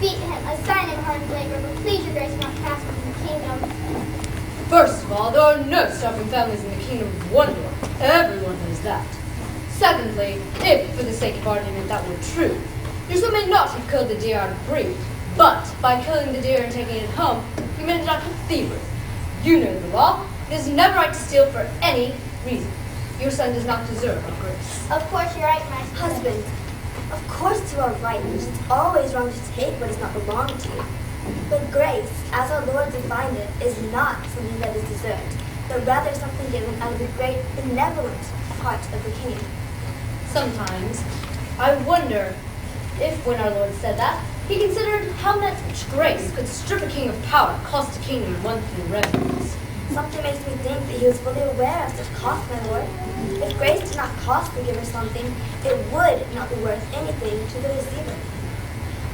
beat him, assign him hard labor, but please your grace not cast him from the kingdom. First of all, there are no starving families in the kingdom of Wonder. Everyone knows that. Secondly, if, for the sake of argument, that were true, your son may not have killed the deer out of greed, but by killing the deer and taking it home, he made it out of thievery. You know the law. It is never right to steal for any reason. Your son does not deserve our grace. Of course you're right, my Husband, of course you are right. It's always wrong to take what does not belong to you. But grace, as our Lord defined it, is not something that is deserved, but rather something given out of the great benevolent heart of the King. Sometimes I wonder if, when our Lord said that, he considered how much grace could strip a king of power, cost a kingdom monthly revenues. Something makes me think that he was fully aware of such cost, my Lord. If grace did not cost the giver something, it would not be worth anything to the receiver.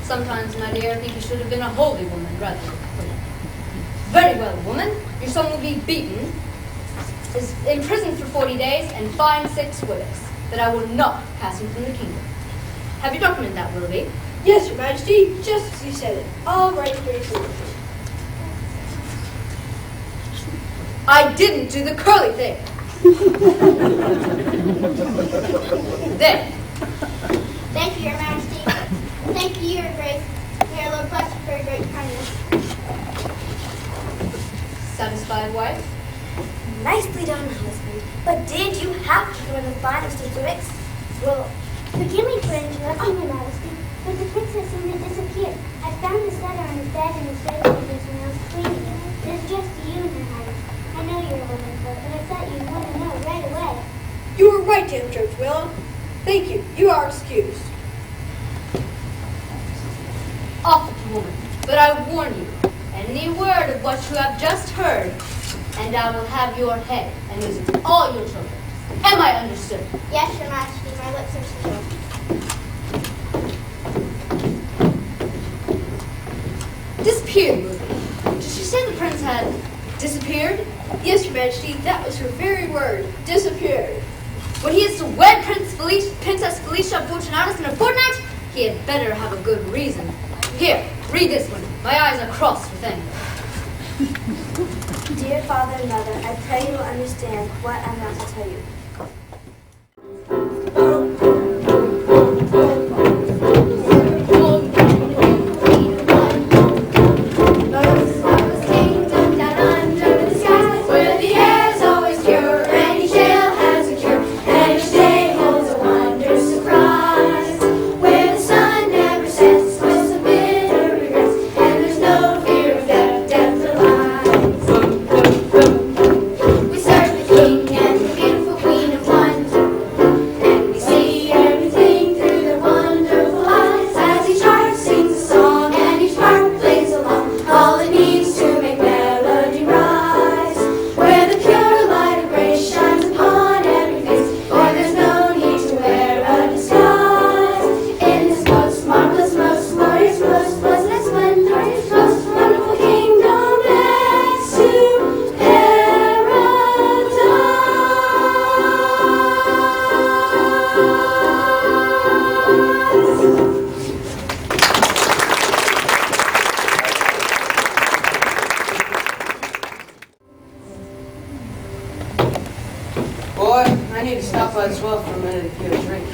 Sometimes, my dear, I think you should have been a holy woman rather than a queen. Very well, woman. Your son will be beaten, is imprisoned for 40 days, and fined 6 withers. But I will not pass him from the kingdom. Have you documented that, Willoughby? Yes, Your Majesty, just as you said it. All right, very soon. I didn't do the curly thing. There. Thank you, Your Majesty. Thank you, Your Grace. May our Lord bless you for your great kindness. Satisfied, wife? Nicely done, husband. But did you have to throw the fine of Mr. Wicks? Well, forgive me for interrupting, Your Majesty, but the princess seemed to disappear. I found this letter on his bed in his bedroom when I was cleaning it. It is just to you, Your Highness. I know you're a woman, but I thought you'd want to know right away. You were right to interrupt, Willow. Thank you. You are excused. Awful woman, but I warn you, any word of what you have just heard, and I will have your head and use it to all your children. Am I understood? Yes, Your Majesty, my lips are sealed. Disappeared, Ruby. Did she say the prince had disappeared? Yes, Your Majesty, that was her very word. Disappeared. When he is to wed Princess Felicia Fortunatus in a fortnight, he had better have a good reason. Here, read this one. My eyes are crossed with anger. Dear father and mother, I pray you will understand what I'm about to tell you. I need to stop by as well for a minute to get a drink.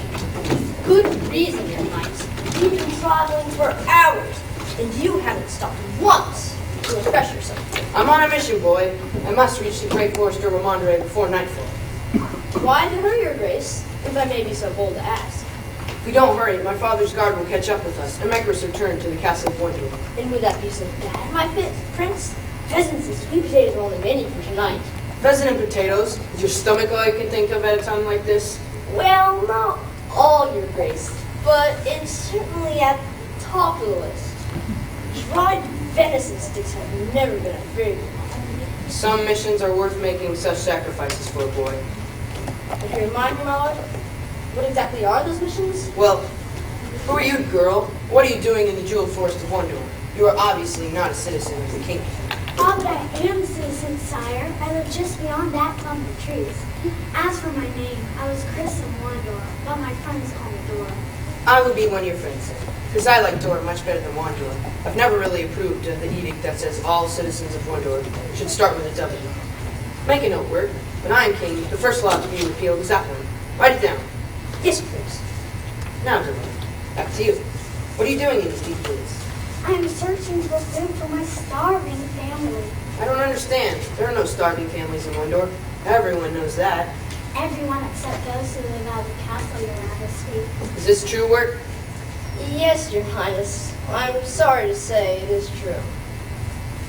Good reason, Your Highness. You've been traveling for hours, and you haven't stopped once to refresh yourself. I'm on a mission, boy. I must reach the great forest of Romandre before nightfall. Why the hurry, Your Grace, if I may be so bold to ask? If we don't hurry, my father's guard will catch up with us and make us return to the castle of Wonder. And would that be so bad, my prince? Pheasants and sweet potatoes are only many for tonight. Pheasant and potatoes? Is your stomach all you can think of at a time like this? Well, not all, Your Grace, but it's certainly at the top of the list. Dried venison sticks have never been a very good one. Some missions are worth making such sacrifices for, boy. If you remind me, my lord, what exactly are those missions? Well, who are you, girl? What are you doing in the jeweled forest of Wonder? You are obviously not a citizen of the kingdom. Ah, but I am a citizen, sire. I live just beyond that clump of trees. As for my name, I was christened Wandor, but my friends call me Dora. I will be one of your friends. Because I like Dora much better than Wandor. I've never really approved of the edict that says all citizens of Wandor should start with a W. Make a note, Wirt. When I am king, the first law to be repealed is that one. Write it down. Yes, Prince. Now, Dora, back to you. What are you doing in these deep woods? I'm searching for food for my starving family. I don't understand. There are no starving families in Wandor. Everyone knows that. Everyone except those who live out of the castle, Your Majesty. Is this true, Wirt? Yes, Your Highness. I'm sorry to say it is true.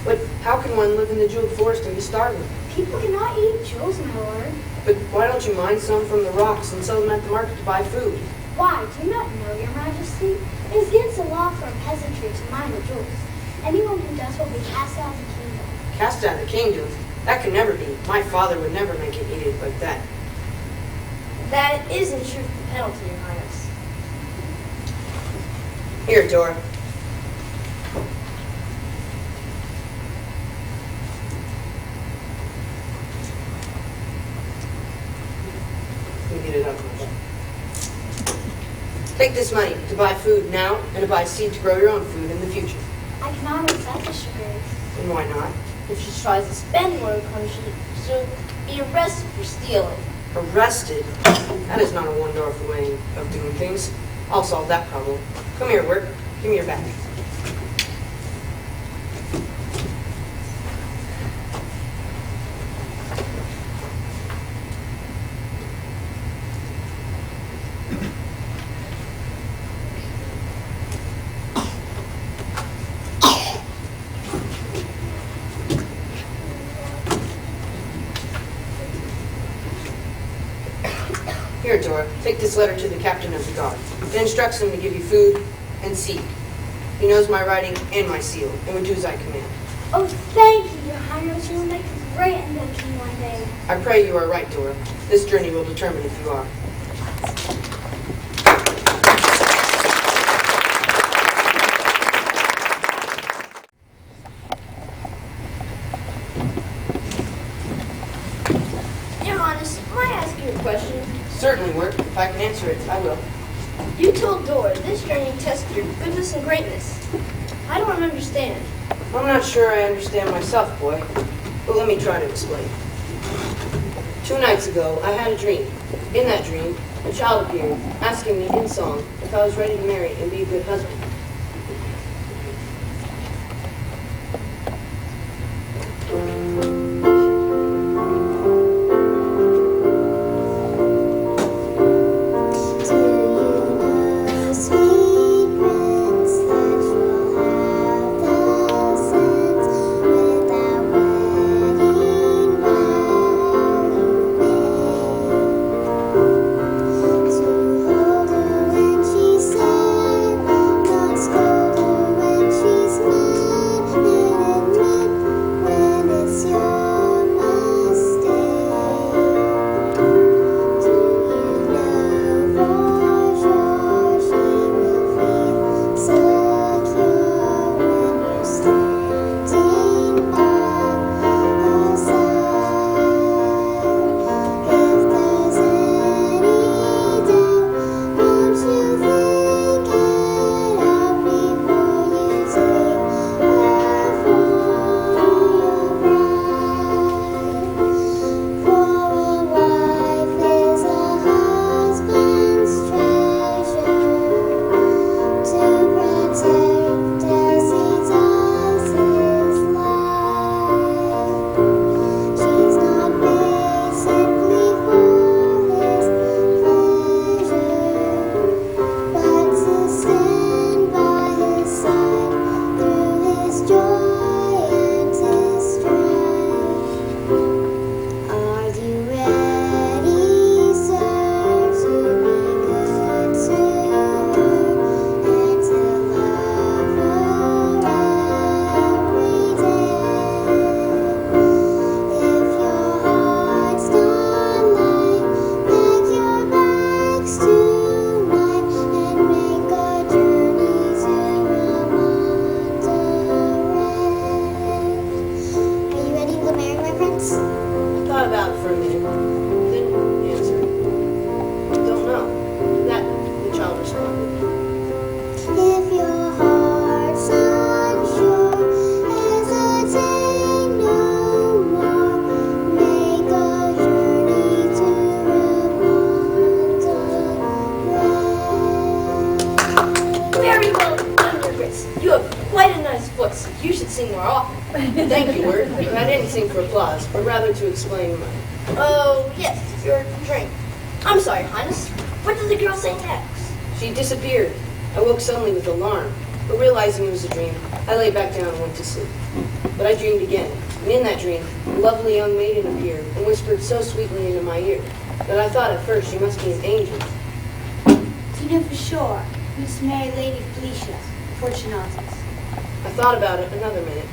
But how can one live in the jeweled forest and be starving? People cannot eat jewels, my lord. But why don't you mine some from the rocks and sell them at the market to buy food? Why, do you not know, Your Majesty? It is against the law for a peasantry to mine the jewels. Anyone who does will be cast out of the kingdom. Cast out of the kingdom? That can never be. My father would never make an edict like that. That is in truth the penalty, Your Highness. Here, Dora. Let me get it up. Take this money to buy food now and to buy seed to grow your own food in the future. I cannot accept this, Your Grace. And why not? If she tries to spend more punishment, she'll be arrested for stealing. Arrested? That is not a wonderful way of doing things. I'll solve that problem. Come here, Wirt. Give me your bag. Here, Dora, take this letter to the captain of the guard. It instructs him to give you food and seed. He knows my writing and my seal, and will do as I command. Oh, thank you, Your Highness. You will make a great Indian king one day. I pray you are right, Dora. This journey will determine if you are. Your Highness, might I ask you a question? Certainly, Wirt. If I can answer it, I will. You told Dora this journey tests your goodness and greatness. I don't understand. I'm not sure I understand myself, boy, but let me try to explain. 2 nights ago, I had a dream. In that dream, a child appeared, asking me in song if I was ready to marry and be a good husband. If sing more often. Thank you, Word. But I didn't sing for applause, but rather to explain my... Oh, yes, your drink. I'm sorry, Highness. What did the girl say next? She disappeared. I woke suddenly with alarm, but realizing it was a dream, I lay back down and went to sleep. But I dreamed again, and in that dream, a lovely young maiden appeared and whispered so sweetly into my ear that I thought at first she must be an angel. Do you know for sure Miss Mary Lady Felicia Fortunatus? I thought about it another minute,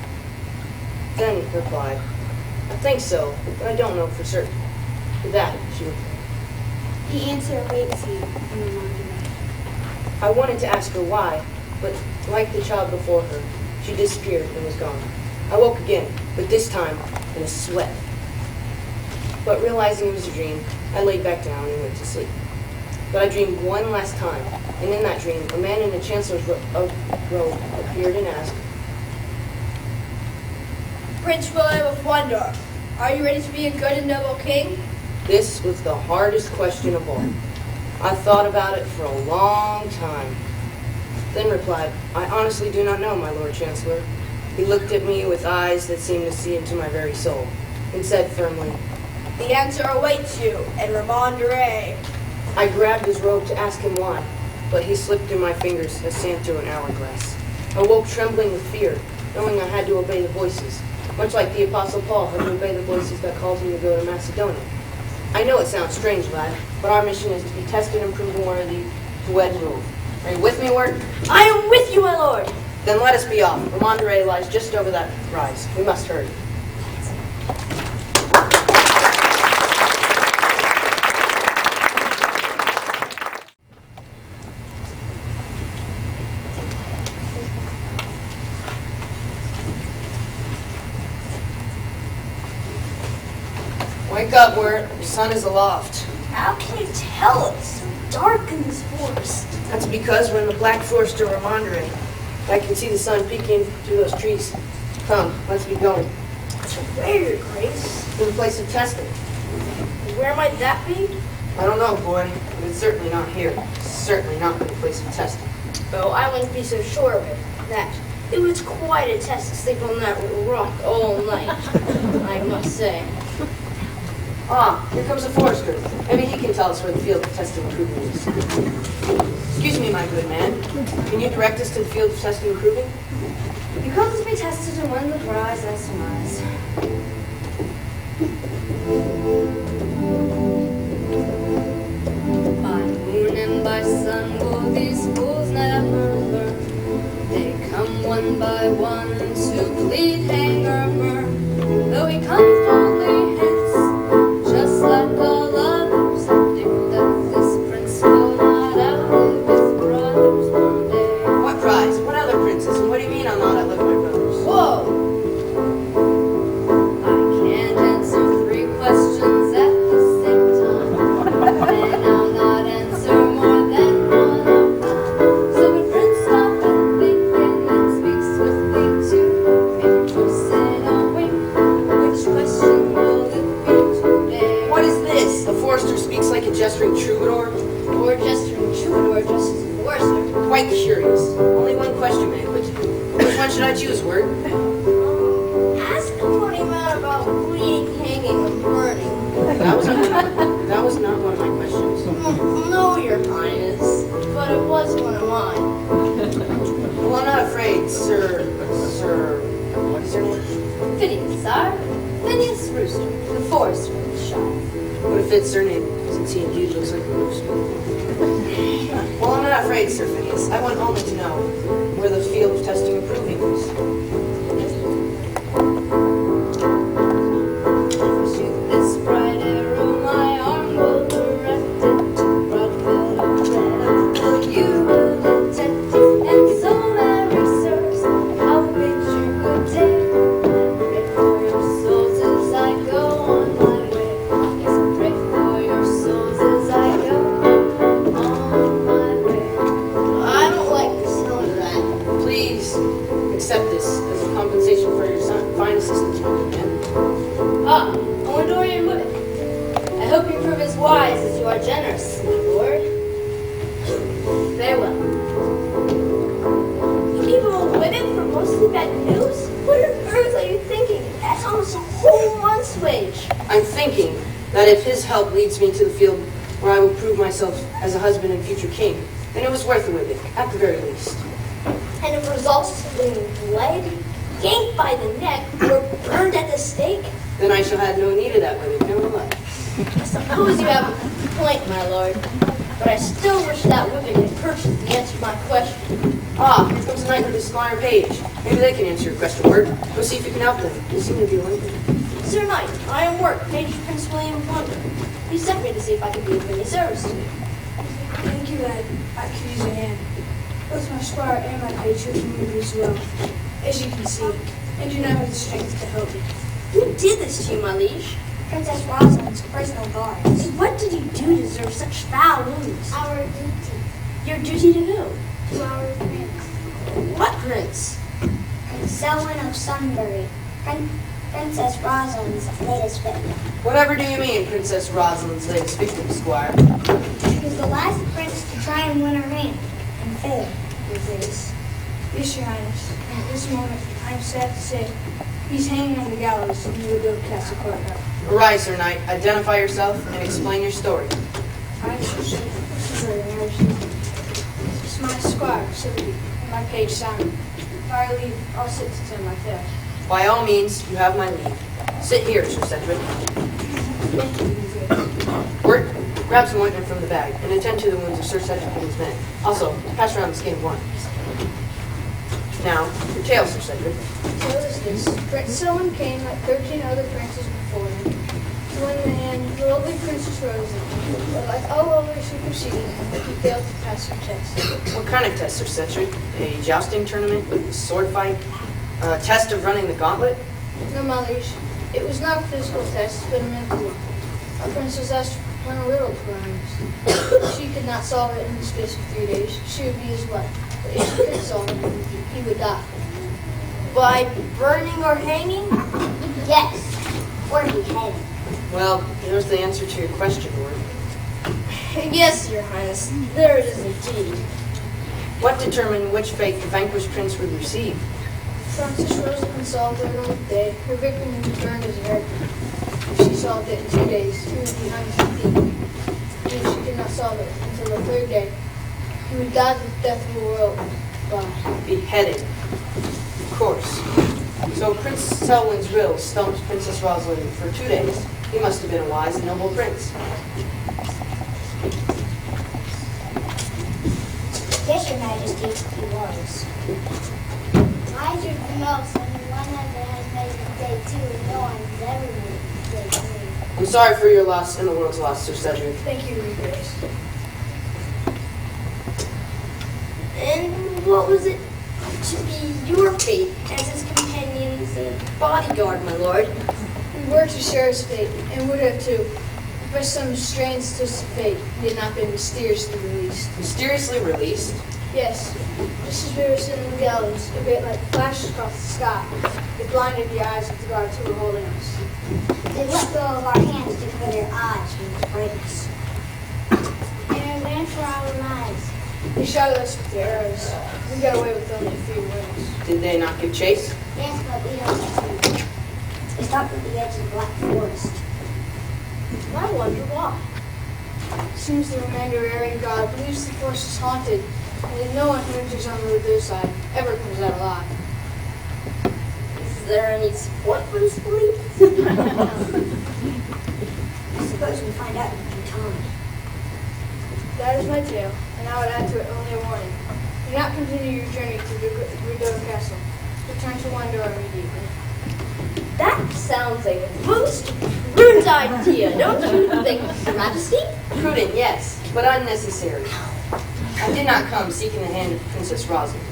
then replied, I think so, but I don't know for certain. To that, she replied. The answer awaits you in the morning. I wanted to ask her why, but like the child before her, she disappeared and was gone. I woke again, but this time in a sweat. But realizing it was a dream, I laid back down and went to sleep. But I dreamed one last time, and in that dream, a man in a chancellor's robe appeared and asked, Prince William of Wonder, are you ready to be a good and noble king? This was the hardest question of all. I thought about it for a long time, then replied, I honestly do not know, my Lord Chancellor. He looked at me with eyes that seemed to see into my very soul, and said firmly, The answer awaits you in Ramondre. I grabbed his robe to ask him why, but he slipped through my fingers as sand through an hourglass. I woke trembling with fear, knowing I had to obey the voices, much like the Apostle Paul had to obey the voices that called him to go to Macedonia. I know it sounds strange, lad, but our mission is to be tested and proven worthy to wed and rule. Are you with me, Word? I am with you, my lord. Then let us be off. Ramondre lies just over that rise. We must hurry. Wake up, Word. The sun is aloft. How can you tell? It's so dark in this forest. That's because we're in the Black Forest of Ramondre. I can see the sun peeking through those trees. Come, let's be going. To where, your grace? To the place of testing. Where might that be? I don't know, boy, but it's certainly not here. It's certainly not the place of testing. Oh, I wouldn't be so sure of it. That. It was quite a test to sleep on that rock all night, I must say. Ah, here comes the forester. Maybe he can tell us where the field of testing and proving is. Excuse me, my good man. Can you direct us to the field of testing and proving? You come to be tested and win the prize, I surmise. By moon and by sun will these fools never learn. They come one by one to plead, hang or burn. Though he comes boldly hence, just like all others, think that this prince will not outlive his brothers one day. What prize? What other princes? And what do you mean I'll not outlive my brothers? Whoa! I can't answer 3 questions at the same time. And I'll not answer more than one of them. So when Prince stop and think and speaks swiftly to maybe twist it away. Which question will it be today? What is this? A forester speaks like a gesturing troubadour? Or gesturing troubadour just as a forester? Quite curious. Only one question, man. Which one should I choose, Word? Ask the funny man about bleeding, hanging, and burning. That was not one of my questions. No, your highness, but it was one of mine. Well, I'm not afraid, sir. What is your name? Phineas, sire. Phineas Rooster, the forester of the shire. What a fit surname, since he indeed looks like a rooster. Well, I'm not afraid, Sir Phineas. I want only to know where the field of testing and proving is. To this bright arrow my arm will direct it to Broadfield of red until you will detect it. And so, Mary, sirs, I'll bid you good day. And pray for your souls as I go on my way. Yes, I pray for your souls as I go on my way. I don't like the sound of that. Please accept this as a compensation for your fine assistance, my good man. Ah, Dorian Wood. I hope you prove as wise as you are generous, my lord. Farewell. You people are women for mostly bad news? What are that if his help leads me to the field where I will prove myself as a husband and future king, then it was worth the whipping, at the very least. And if it results in bled, yanked by the neck, or burned at the stake? Then I shall have no need of that whipping, nevertheless. I suppose you have a point, my lord, but I still wish that whipping had purchased the answer to my question. Ah, here comes a knight with a squire page. Maybe they can answer your question, Word. Go see if you can help them. They seem to be linked. Sir Knight, I am Work, Page of Prince William Wonder. He sent me to see if I could be of any service to you. Thank you, lad. I could use a hand. Both my squire and my page are familiar as well, as you can see, and do not have the strength to help me. Who did this to you, my liege? Princess Rosalind's personal guards. What did you do to deserve such foul wounds? Our duty Your duty to who? to our prince. What prince? Selwyn of Sunbury, Princess Rosalind's latest victim. Whatever do you mean, Princess Rosalind's latest victim, Squire? He was the last prince to try and win her hand, and failed. Your grace. Yes, your highness. And at this moment, I am sad to say, he's hanging on the gallows in the Riddle Castle courtyard. Arise, Sir Knight. Identify yourself and explain your story. I am Sir It's my squire, Sylvie, and my page, Simon. If I leave, I'll sit to tell my tale. By all means, you have my leave. Sit here, Sir Cedric. Thank you, your grace. Wirt, grab some ointment from the bag and attend to the wounds of Sir Cedric and his men. Also, pass around the skin of one. Now, your tale, Sir Cedric. So is this. Prince Selwyn came like 13 other princes before him to win the hand of the lovely Princess Rosalind. But like all others who preceded him, he failed to pass her test. What kind of test, Sir Cedric? A jousting tournament with a sword fight? A test of running the gauntlet? No, my liege. It was not a physical test, but a mental one. Our prince was asked to run a riddle to her highness. She could not solve it in the space of 3 days. She would be his wife. But if she could solve it, he would die. By burning or hanging? Yes, or beheaded. Well, there's the answer to your question, Lord. Yes, your highness. There it is indeed. What determined which fate the vanquished prince would receive? Princess Rosalind solved it on the day. Her victim would be burned as a heretic. If she solved it in 2 days, he would be hung as a thief. And if she could not solve it until the 3rd day, he would die the death of a royal body. Beheaded. Of course. So Prince Selwyn's riddle stumped Princess Rosalind for 2 days. He must have been a wise and noble prince. Yes, your majesty, he was. Wiser than most, and one of them has made a mistake too, and no one has ever made a mistake. I'm sorry for your loss and the world's loss, Sir Cedric. Thank you, your grace. And what was it to be your fate as his companions and bodyguard, my lord? We were to share his fate, and would have too. If by some strange twist of fate, he had not been mysteriously released. Mysteriously released? Yes, just as we were sitting in the gallows, a great light flashed across the sky. It blinded the eyes of the guards who were holding us. They let go of our hands to cover their eyes from the brightness. And ran for our lives. They shot at us with their arrows. We got away with only a few wounds. Did they not give chase? Yes, but we don't succeed. They stopped at the edge of the black forest. I wonder why. Seems the remainder of Aryan God believes the forest is haunted, and that no one who enters on the other side ever comes out alive. Is there any support for this belief? I suppose we'll find out in due time. That is my tale, and I would add to it only a warning. Do not continue your journey to the Riddle Castle. Return to Wandor immediately. That sounds like a most prudent idea, don't you think, Your Majesty? Prudent, yes, but unnecessary. I did not come seeking the hand of Princess Rosalind.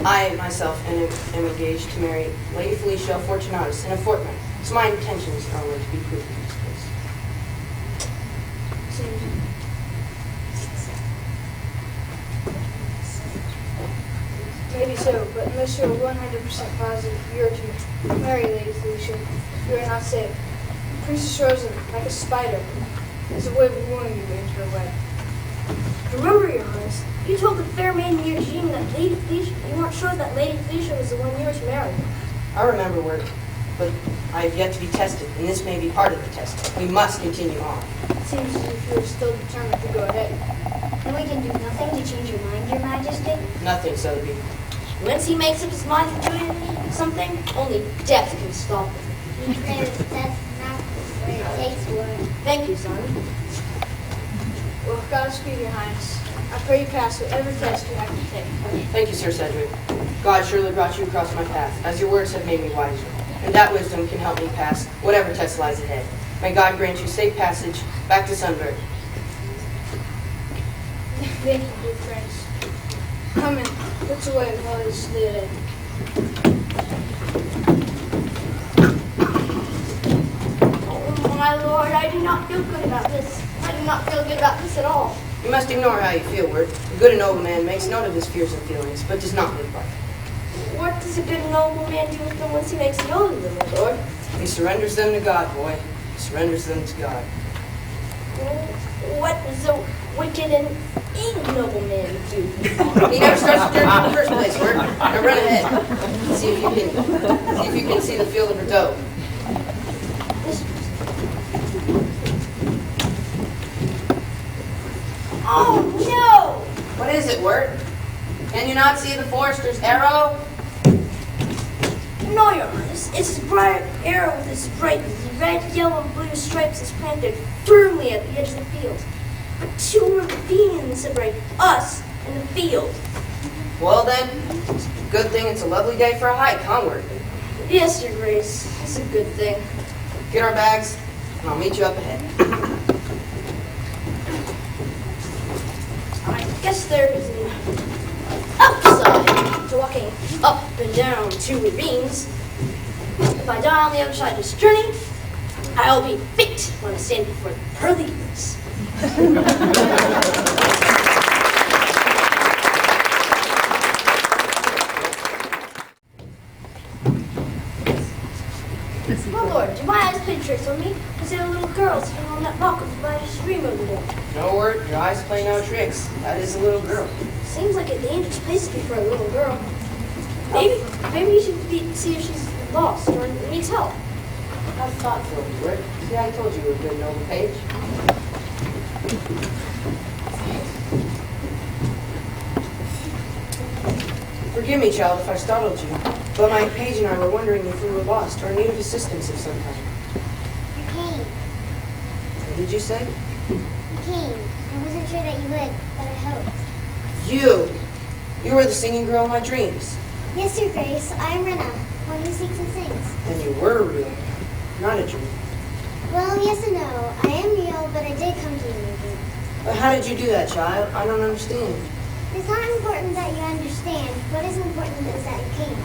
I myself am engaged to marry Lady Felicia Fortunatus in a fortnight, so my intentions are only to be prudent in this case. Maybe so, but unless you are 100% positive you are to marry Lady Felicia, you are not safe. Princess Rosalind, like a spider, has a way of luring you into her web. Remember, your highness, you told the fair maiden Eugene that Lady Felicia, you weren't sure that Lady Felicia was the one you were to marry. I remember, Wirt. but I have yet to be tested, and this may be part of the test. We must continue on. It seems as if you're still determined to go ahead. And we can do nothing to change your mind, Your Majesty? Nothing, Sotheby. Once he makes up his mind to do something, only death can stop him. We pray that the test is not where it takes one. Thank you, son. Well, Godspeed, Your Highness. I pray you pass whatever test you have to take. Thank you, Sir Cedric. God surely brought you across my path, as your words have made me wiser, and that wisdom can help me pass whatever test lies ahead. May God grant you safe passage back to Sunbury. Thank you, dear friends. Come in. Puts away while it's lit. Oh, my lord, I do not feel good about this. I do not feel good about this at all. You must ignore how you feel, Wirt. A good and noble man makes note of his fears and feelings, but does not live by them. What does a good and noble man do with them once he makes note of them, my lord? He surrenders them to God, boy. He surrenders them to God. What does a wicked and ignoble man do? He never starts the journey in the first place, Wirt. Now run ahead. See if you can see the field of Bordeaux. Oh, no! What is it, Wirt? Can you not see the forester's arrow? No, Your Highness. It's a bright arrow with its bright red, yellow, and blue stripes is planted firmly at the edge of the field. But two ravines separate us and the field. Well then, good thing it's a lovely day for a hike, huh, Wirt? Yes, Your Grace. It's a good thing. Get our bags, and I'll meet you up ahead. I guess there is an upside to walking up and down two ravines. If I die on the other side of this journey, I'll be fit when I stand before the pearly gates. My lord, do my eyes play tricks on me? Is there a little girl sitting on that rock by the stream over there? No, Wirt, your eyes play no tricks. That is a little girl. Seems like a dangerous place to be for a little girl. Maybe you should see if she's lost or needs help. How thoughtful of you, Wirt. See, I told you you were a good noble page. Forgive me, child, if I startled you, but my page and I were wondering if we were lost or in need of assistance of some kind. You came. What did you say? You came. I wasn't sure that you would, but I hoped. You were the singing girl in my dreams. Yes, Your Grace. I am Rena, one who sings and sings. And you were real, not a dream. Well, yes and no. I am real, but I did come to you in a dream. But how did you do that, child? I don't understand. It's not important that you understand. What is important is that you came.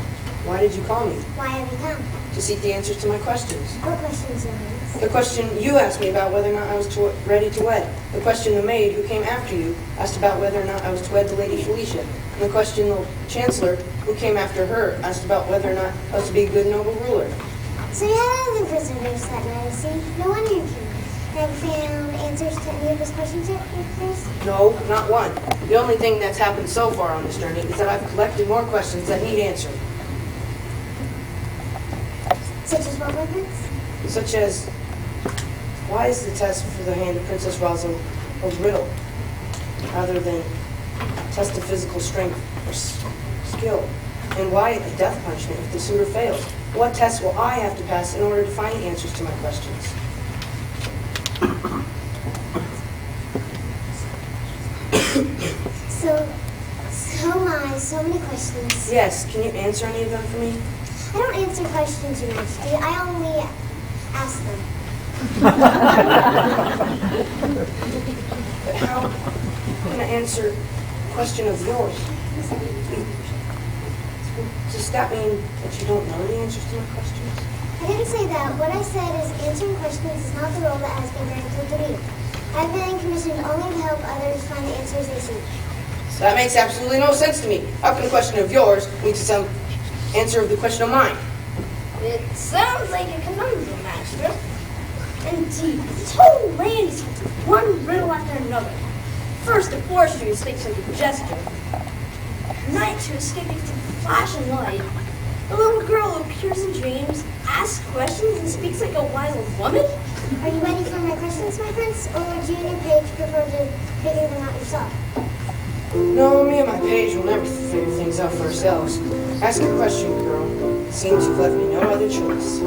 Why did you call me? Why have you come? To seek the answers to my questions. What questions, Your Highness? The question you asked me about whether or not I was ready to wed. The question the maid who came after you asked about whether or not I was to wed the Lady Felicia. And the question the chancellor who came after her asked about whether or not I was to be a good noble ruler. So you had other visitors that night, I see. No wonder you came. Have you found answers to any of his questions yet, Your Grace? No, not one. The only thing that's happened so far on this journey is that I've collected more questions that need answering. Such as what, my prince? Such as, why is the test for the hand of Princess Rosalind a riddle rather than a test of physical strength or skill? And why a death punishment if the suitor fails? What tests will I have to pass in order to find answers to my questions? So many questions. Yes, can you answer any of them for me? I don't answer questions, Your Majesty. I only ask them. But how can I answer a question of yours? Does that mean that you don't know the answers to my questions? I didn't say that. What I said is answering questions is not the role that has been granted to me. I've been commissioned only to help others find the answers they seek. So that makes absolutely no sense to me. How can a question of yours lead to some answer of the question of mine? It sounds like a conundrum, Master. Indeed, this whole land is one riddle after another. First, a forester who speaks like a jester. A knight who escaping through flash and light. A little girl who appears in dreams, asks questions, and speaks like a wise woman? Are you ready for my questions, my prince? Or would you and your page prefer to figure them out yourself? No, me and my page will never figure things out for ourselves. Ask your question, girl. It seems you've left me no other choice.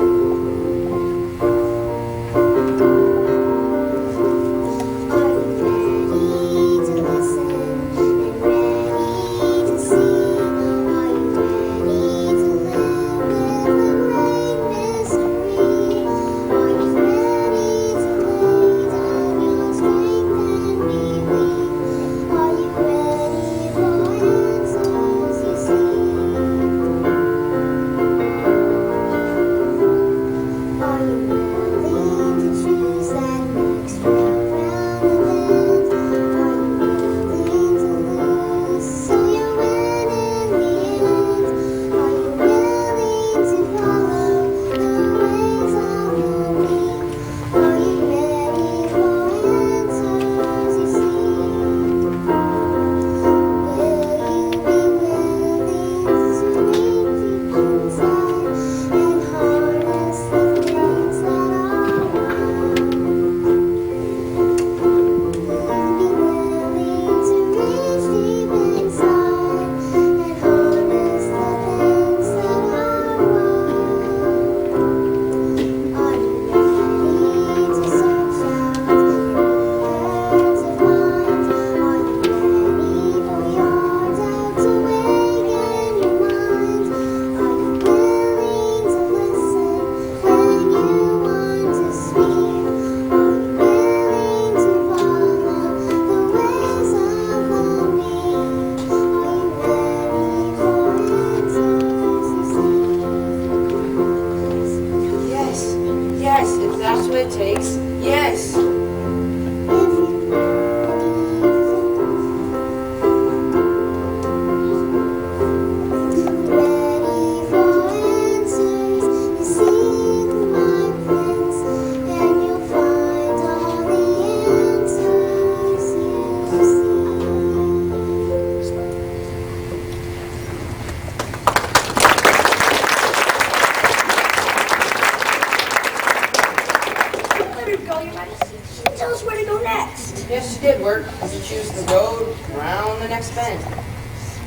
Yes, you did work. You choose the road round the next bend.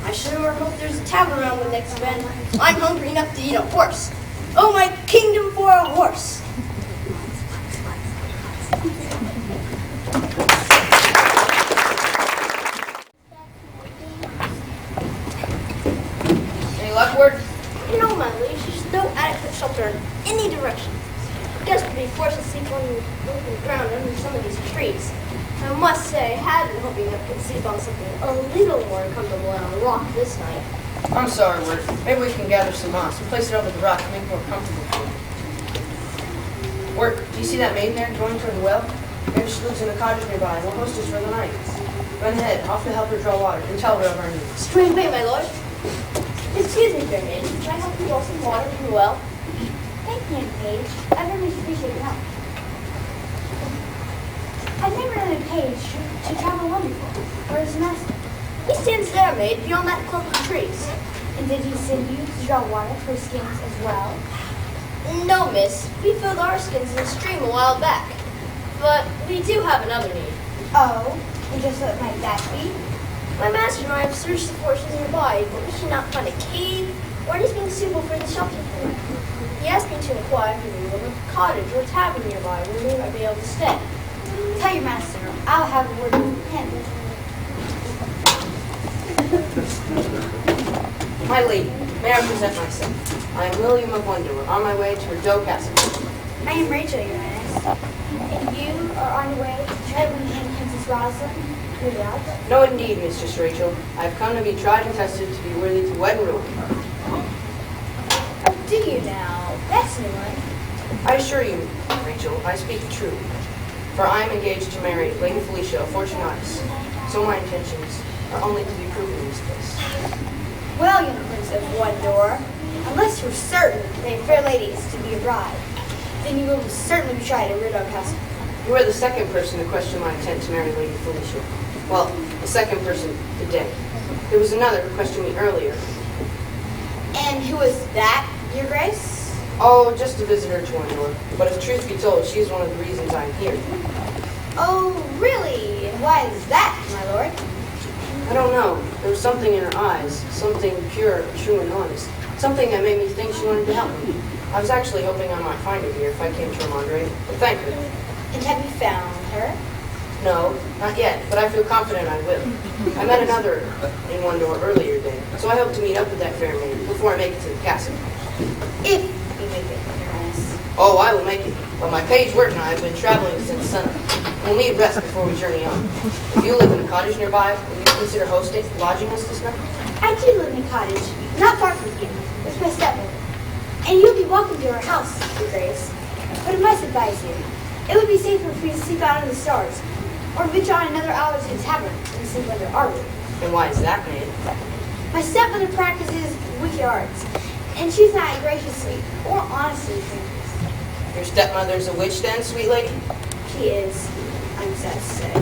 I sure hope there's a tavern around the next bend. I'm hungry enough to eat a horse. Oh, my kingdom for a horse! Any luck, Word? No, my liege, there's no adequate shelter in any direction. I guess we'll be forced to sleep on the open ground under some of these trees. I must say, I had been hoping I could sleep on something a little more comfortable on a rock this night. I'm sorry, Word. Maybe we can gather some moss and place it over the rock to make it more comfortable for you. Word, do you see that maiden there going toward the well? Maybe she lives in a cottage nearby and will host us for the night. Run ahead, off to help her draw water, and tell her of our needs. Straight away, my lord. Excuse me, fair maiden. Can I help you draw some water from the well? Thank you, Page. I very much appreciate your help. I've never known a page to travel alone before. Where's the master? He stands there, maid, beyond that clump of trees. And did he send you to draw water for skins as well? No, miss. We filled our skins in a stream a while back. But we do have another need. Oh, and just what might that be? My master and I have searched the forests nearby, but we cannot find a cave or anything suitable for the shelter for it. He asked me to inquire if you of a cottage or tavern nearby where we might be able to stay. Tell your master. I'll have a word with him. My lady, may I present myself? I am William of Wendover, on my way to Riddle Castle. I am Rachel, Your Highness. And you are on your way to try to win Princess Rosalind, your love? No, indeed, Mistress Rachel. I have come to be tried and tested to be worthy to wed and rule. Do you now? That's new one. I assure you, Rachel, I speak the truth. For I am engaged to marry Lady Felicia of Fortunatus, so my intentions are only to be proven in this place. Well, young Prince of Wendover, unless you're certain that a fair lady is to be your bride, then you will certainly be tried at Riddle Castle. You are the second person to question my intent to marry Lady Felicia. Well, the second person today. There was another who questioned me earlier. And who is that, Your Grace? Oh, just a visitor to Wondor. But if truth be told, she's one of the reasons I'm here. Oh, really? And why is that, my lord? I don't know. There was something in her eyes, something pure, true, and honest. Something that made me think she wanted to help me. I was actually hoping I might find her here if I came to Ramondre, but thank her. And have you found her? No, not yet, but I feel confident I will. I met another in Wondor earlier today, so I hope to meet up with that fair maiden before I make it to the castle. If you make it, Your Highness. Oh, I will make it. But my page Wirt and I have been traveling since sunup. We'll need rest before we journey on. If you live in a cottage nearby, will you consider lodging us this night? I do live in a cottage, not far from here, with my stepmother. And you'll be welcome to our house, Your Grace. But I must advise you, it would be safer for you to sleep out in the stars, or venture on another hour to the tavern and sleep under our roof. And why is that, maid? My stepmother practices wicked arts, and she's not graciously or honestly treated. Your stepmother's a witch then, sweet lady? She is, I'm sad to say.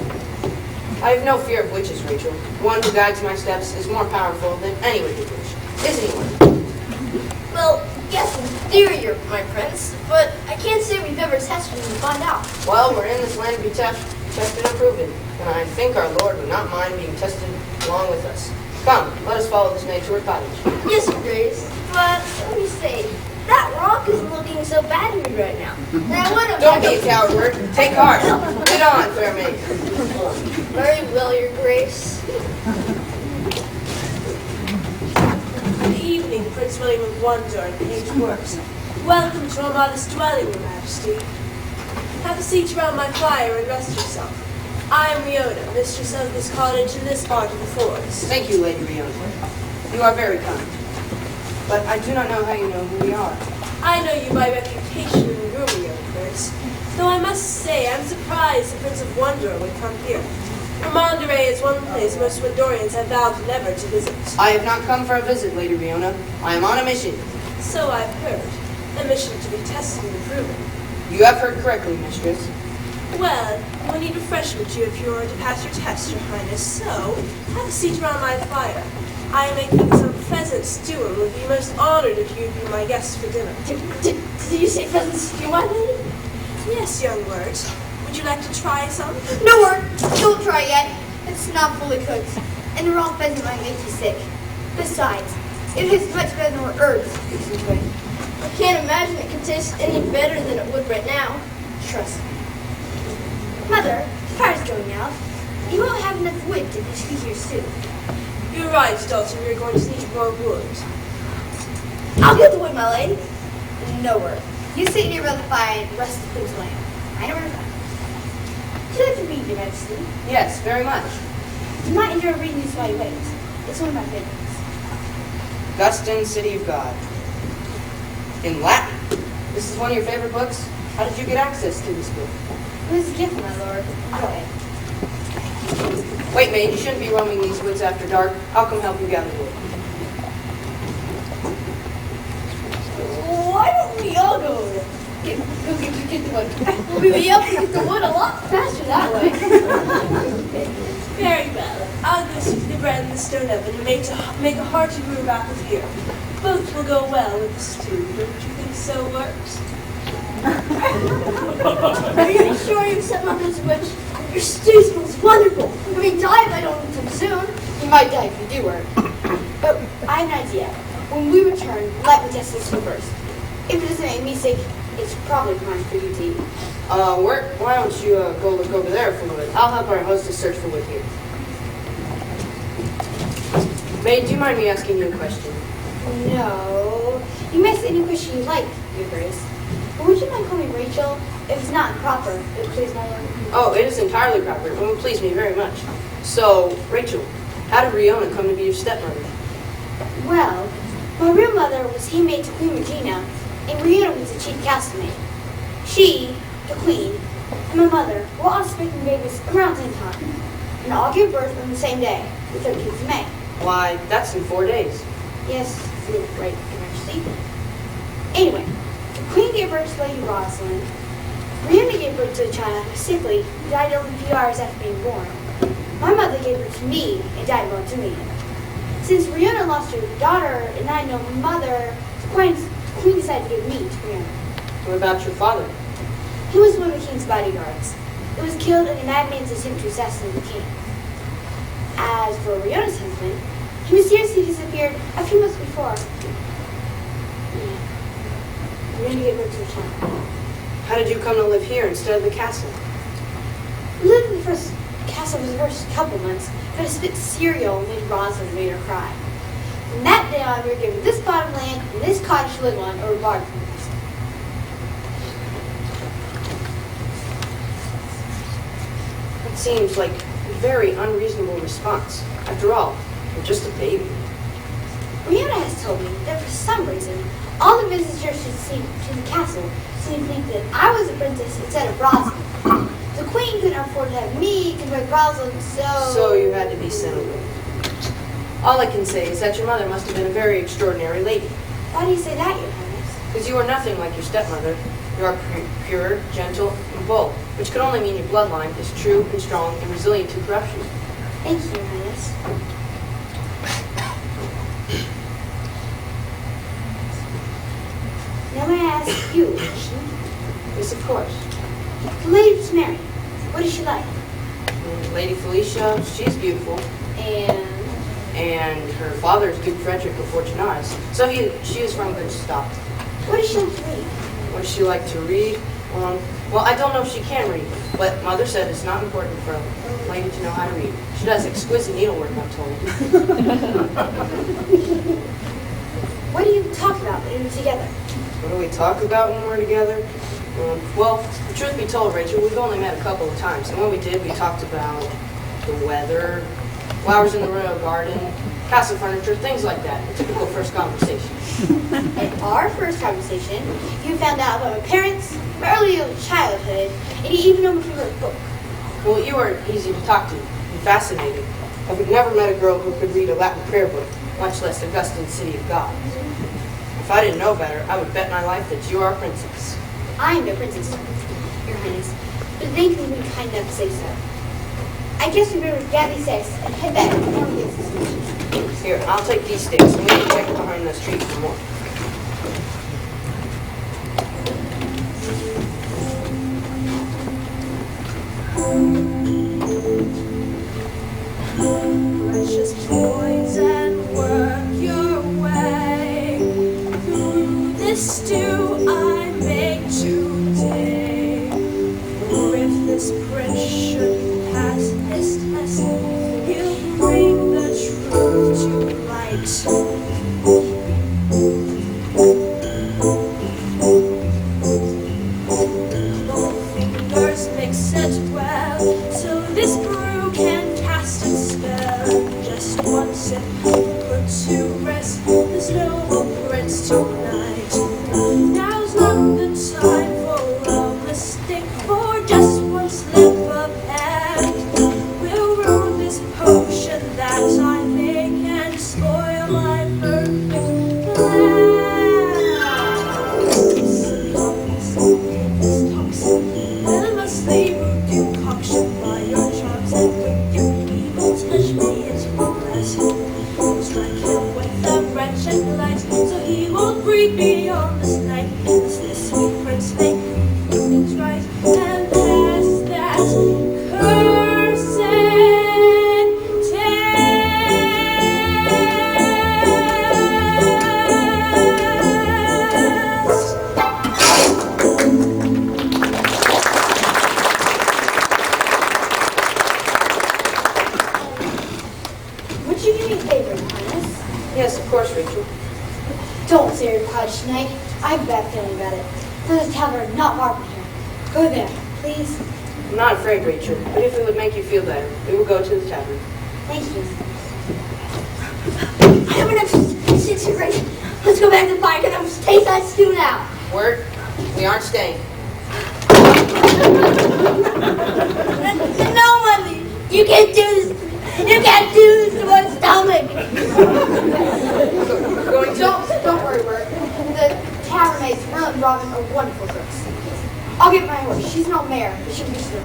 I have no fear of witches, Rachel. The one who guides my steps is more powerful than any wicked witch. Isn't he, one? Well, yes, in theory, my prince, but I can't say we've ever tested and find out. Well, we're in this land to be tested and proven, and I think our Lord would not mind being tested along with us. Come, let us follow this maid to her cottage. Yes, Your Grace, but let me say, that rock isn't looking so bad to me right now. And I would have Don't be a coward, Wirt. Take heart. Get on, fair maid. Very well, Your Grace. Good evening, Prince William of Wondor and Page Works. Welcome to our modest dwelling, Your Majesty. Have a seat around my fire and rest yourself. I am Riona, mistress of this cottage in this part of the forest. Thank you, Lady Riona. You are very kind. But I do not know how you know who we are. I know you by reputation in Rumio, Prince. Though I must say, I'm surprised the Prince of Wondor would come here. Ramondre is one place most Wondorians have vowed never to visit. I have not come for a visit, Lady Riona. I am on a mission. So I've heard. A mission to be tested and proven. You have heard correctly, mistress. Well, we'll need refreshment you if you're to pass your test, Your Highness. So, have a seat around my fire. I am making some pheasant stew and would be most honored if you'd be my guest for dinner. Did you say pheasant stew, my lady? Yes, young Wirt. Would you like to try some? No word, don't try yet. It's not fully cooked, and the raw pheasant might make you sick. Besides, it tastes much better than what herbs used to it. I can't imagine it could taste any better than it would right now. Trust me. Mother, the fire's going out. You won't have enough wood to heat your stew. You're right, daughter. We're going to need more wood. I'll get the wood, my lady. No word. You sit near by the fire and rest the cook's lamb. I never heard that. Do you like to read, Your Majesty? Yes, very much. Do not enjoy reading this while you wait. It's one of my favorites. Augustine, City of God. In Latin. This is one of your favorite books? How did you get access to this book? It was a gift, my lord. Go ahead. Wait, maid, you shouldn't be roaming these woods after dark. I'll come help you gather wood. Why don't we all go over there? Get the wood. We'll be able to get the wood a lot faster that way. Very well. I'll go see to the bread in the stone oven and make a hearty brew of apple here. Both will go well with the stew. Don't you think so, Works? Are you sure you've set my nose witch? Your stew smells wonderful. I mean, die if I don't eat them soon. You might die if you do work. But I have an idea. When we return, let me test this one first. If it doesn't make me sick, it's probably fine for you to eat. Wirt, why don't you go look over there for wood? I'll help our hostess search for wood here. Maid, do you mind me asking you a question? No. You may ask any question you like, Your Grace. But would you mind calling me Rachel? If it's not proper, it would please my lord. Oh, it is entirely proper. It would please me very much. So, Rachel, how did Riona come to be your stepmother? Well, my real mother was handmaid to Queen Regina, and Riona was the chief castellmaid. She, the queen, and my mother were all expecting babies around the same time, and all gave birth on the same day, the 13th of May. Why, that's in 4 days. Yes, you're right, Your Majesty. Anyway, the queen gave birth to Lady Rosalind. Riona gave birth to a child who was sickly and died only a few hours after being born. My mother gave birth to me and died while doing it. Since Rihanna lost her daughter and I know her mother, the queen decided to give me to Rihanna. What about your father? He was one of the king's bodyguards. He was killed in a madman's attempt to assassinate the king. As for Rihanna's husband, he mysteriously disappeared a few months before. I'm going to get rid of the town. How did you come to live here instead of the castle? We lived in the first castle for the first couple months, but I spit cereal and made Rosalind made her cry. From that day on, we were given this plot of land and this cottage to live on, or barred from the castle. That seems like a very unreasonable response. After all, you're just a baby. Rihanna has told me that for some reason, all the visitors to the castle seem to think that I was a princess instead of Rosalind. The queen couldn't afford to have me compared to Rosalind, so... So you had to be sent away. All I can say is that your mother must have been a very extraordinary lady. Why do you say that, Your Highness? Because you are nothing like your stepmother. You are pure, gentle, and bold, which could only mean your bloodline is true and strong and resilient to corruption. Thank you, Your Highness. Now may I ask you a question? Yes, of course. The lady was married. What is she like? Lady Felicia, she's beautiful. And her father is Duke Frederick of Fortunatus, so she is from good stock. What does she like to read? What does she like to read? Well, I don't know if she can read, but Mother said it's not important for a lady to know how to read. She does exquisite needlework, I'm told. What do you talk about when you're together? What do we talk about when we're together? Well, the truth be told, Rachel, we've only met a couple of times, and when we did, we talked about the weather, flowers in the royal garden, castle furniture, things like that. A typical first conversation. In our first conversation, you found out about my parents, my early childhood, and you even know my favorite book. Well, you are easy to talk to and fascinating. I've never met a girl who could read a Latin prayer book, much less Augustine's City of God. If I didn't know better, I would bet my life that you are a princess. I am no princess, Your Highness, but thank you for being kind enough to say so. I guess we better grab these sticks and head back to the normal business. Here, I'll take these sticks and we can check behind those trees for more. Precious boys, and work your way through this stew I make today. For if this prince should pass his test, he'll bring the truth to light. Both fingers mix it well, so this brew can cast its spell. Just one sip, put to rest this noble prince tonight. Now's not the time for a mistake, for just one slip of hand will ruin this potion that I make and spoil my perfect plan. This toxin, venemously root decoction by your charms, and with your evil touch me it will bless. Strike him with the wretched light, so he won't breathe beyond this night. As this sweet prince may do things right and pass that cursed Would you do me a favor, Your Highness? Yes, of course, Rachel. Don't stay at your cottage tonight. I have a bad feeling about it. There's a tavern not far from here. Go there, please. I'm not afraid, Rachel, but if it would make you feel better, we will go to the tavern. Thank you. I have enough situation. Let's go back to the fire and I'm taste that stew now. Word, we aren't staying. No, Mommy. You can't do this. You can't do this to my stomach. We're going to... Don't worry, Bert. The tavern mates, Merlin and Robin, are wonderful cooks. I'll get my horse. She's no mare, but she'll be still.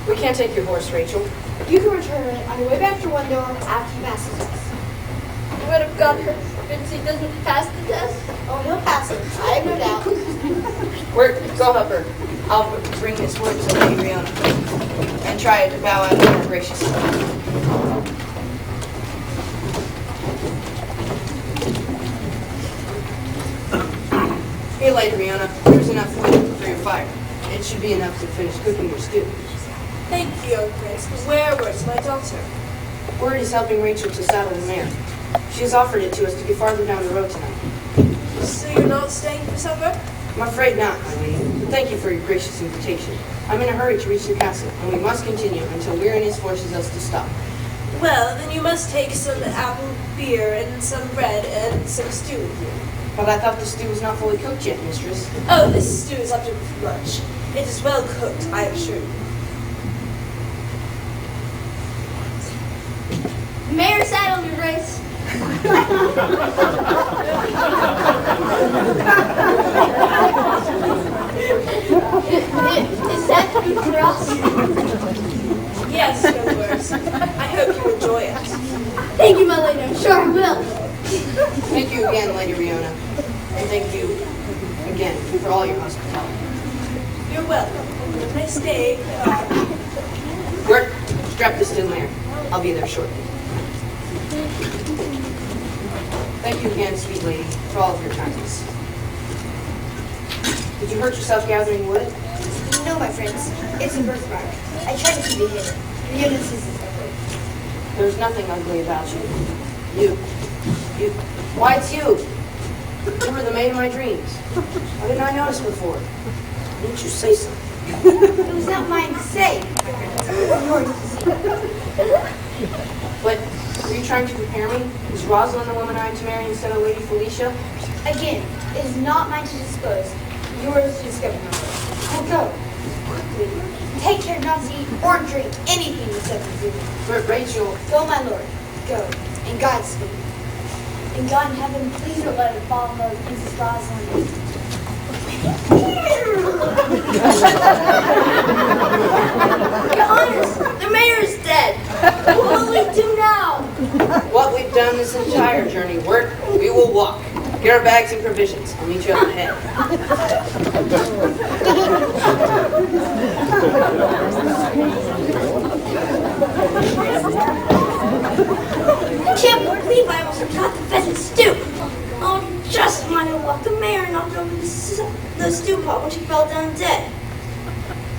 We can't take your horse, Rachel. You can return it on your way back to one door after you pass the house. swear to God, Vince, he doesn't pass the test. Oh, he'll pass it. I have no doubt. Wirt, go help her. I'll bring this word to Lady Riona and try to bow out to her graciously. Here, Lady Riona, here's enough wood for your fire. It should be enough to finish cooking your stew. Thank you, young prince. Where was my daughter? Word is helping Rachel to saddle the mare. She has offered it to us to get farther down the road tonight. So you're not staying for supper? I'm afraid not, my lady, but thank you for your gracious invitation. I'm in a hurry to reach the castle, and we must continue until Weariness forces us to stop. Well, then you must take some apple beer and some bread and some stew with you. But I thought the stew was not fully cooked yet, mistress. Oh, this stew is up to lunch. It is well cooked, I assure you. Mayor saddle, your grace. Is that food for us? Yes, young lords. I hope you enjoy it. Thank you, my lady. I'm sure I will. Thank you again, Lady Riona, and thank you again for all your hospitality. You're welcome. Have a nice day. Wirt, strap this to the mare. I'll be there shortly. Thank you again, sweet lady, for all of your kindness. Did you hurt yourself gathering wood? No, my friends. It's a birthmark. I try to keep it hidden. Riona sees it ugly. There's nothing ugly about you. You. Why, it's you. You were the maid of my dreams. Why didn't I notice before? Why didn't you say something? It was not mine to say, my friends. It was yours to see. But were you trying to prepare me? Is Rosalind the woman I am to marry instead of Lady Felicia? Again, it is not mine to dispose. Yours to discover, my lord. Now go, quickly. Take care not to eat or drink anything except the food. But Rachel, Go, my lord. Go, and Godspeed. And God in heaven, please don't let it fall on those Princess Rosalind. Your Highness, the mayor is dead. What will we do now? what we've done this entire journey, Wirt, we will walk. Get our bags and provisions. I'll meet you up ahead. I can't believe I almost forgot the pheasant stew. Oh, just when I walked the mayor knocked over the stew pot when she fell down dead.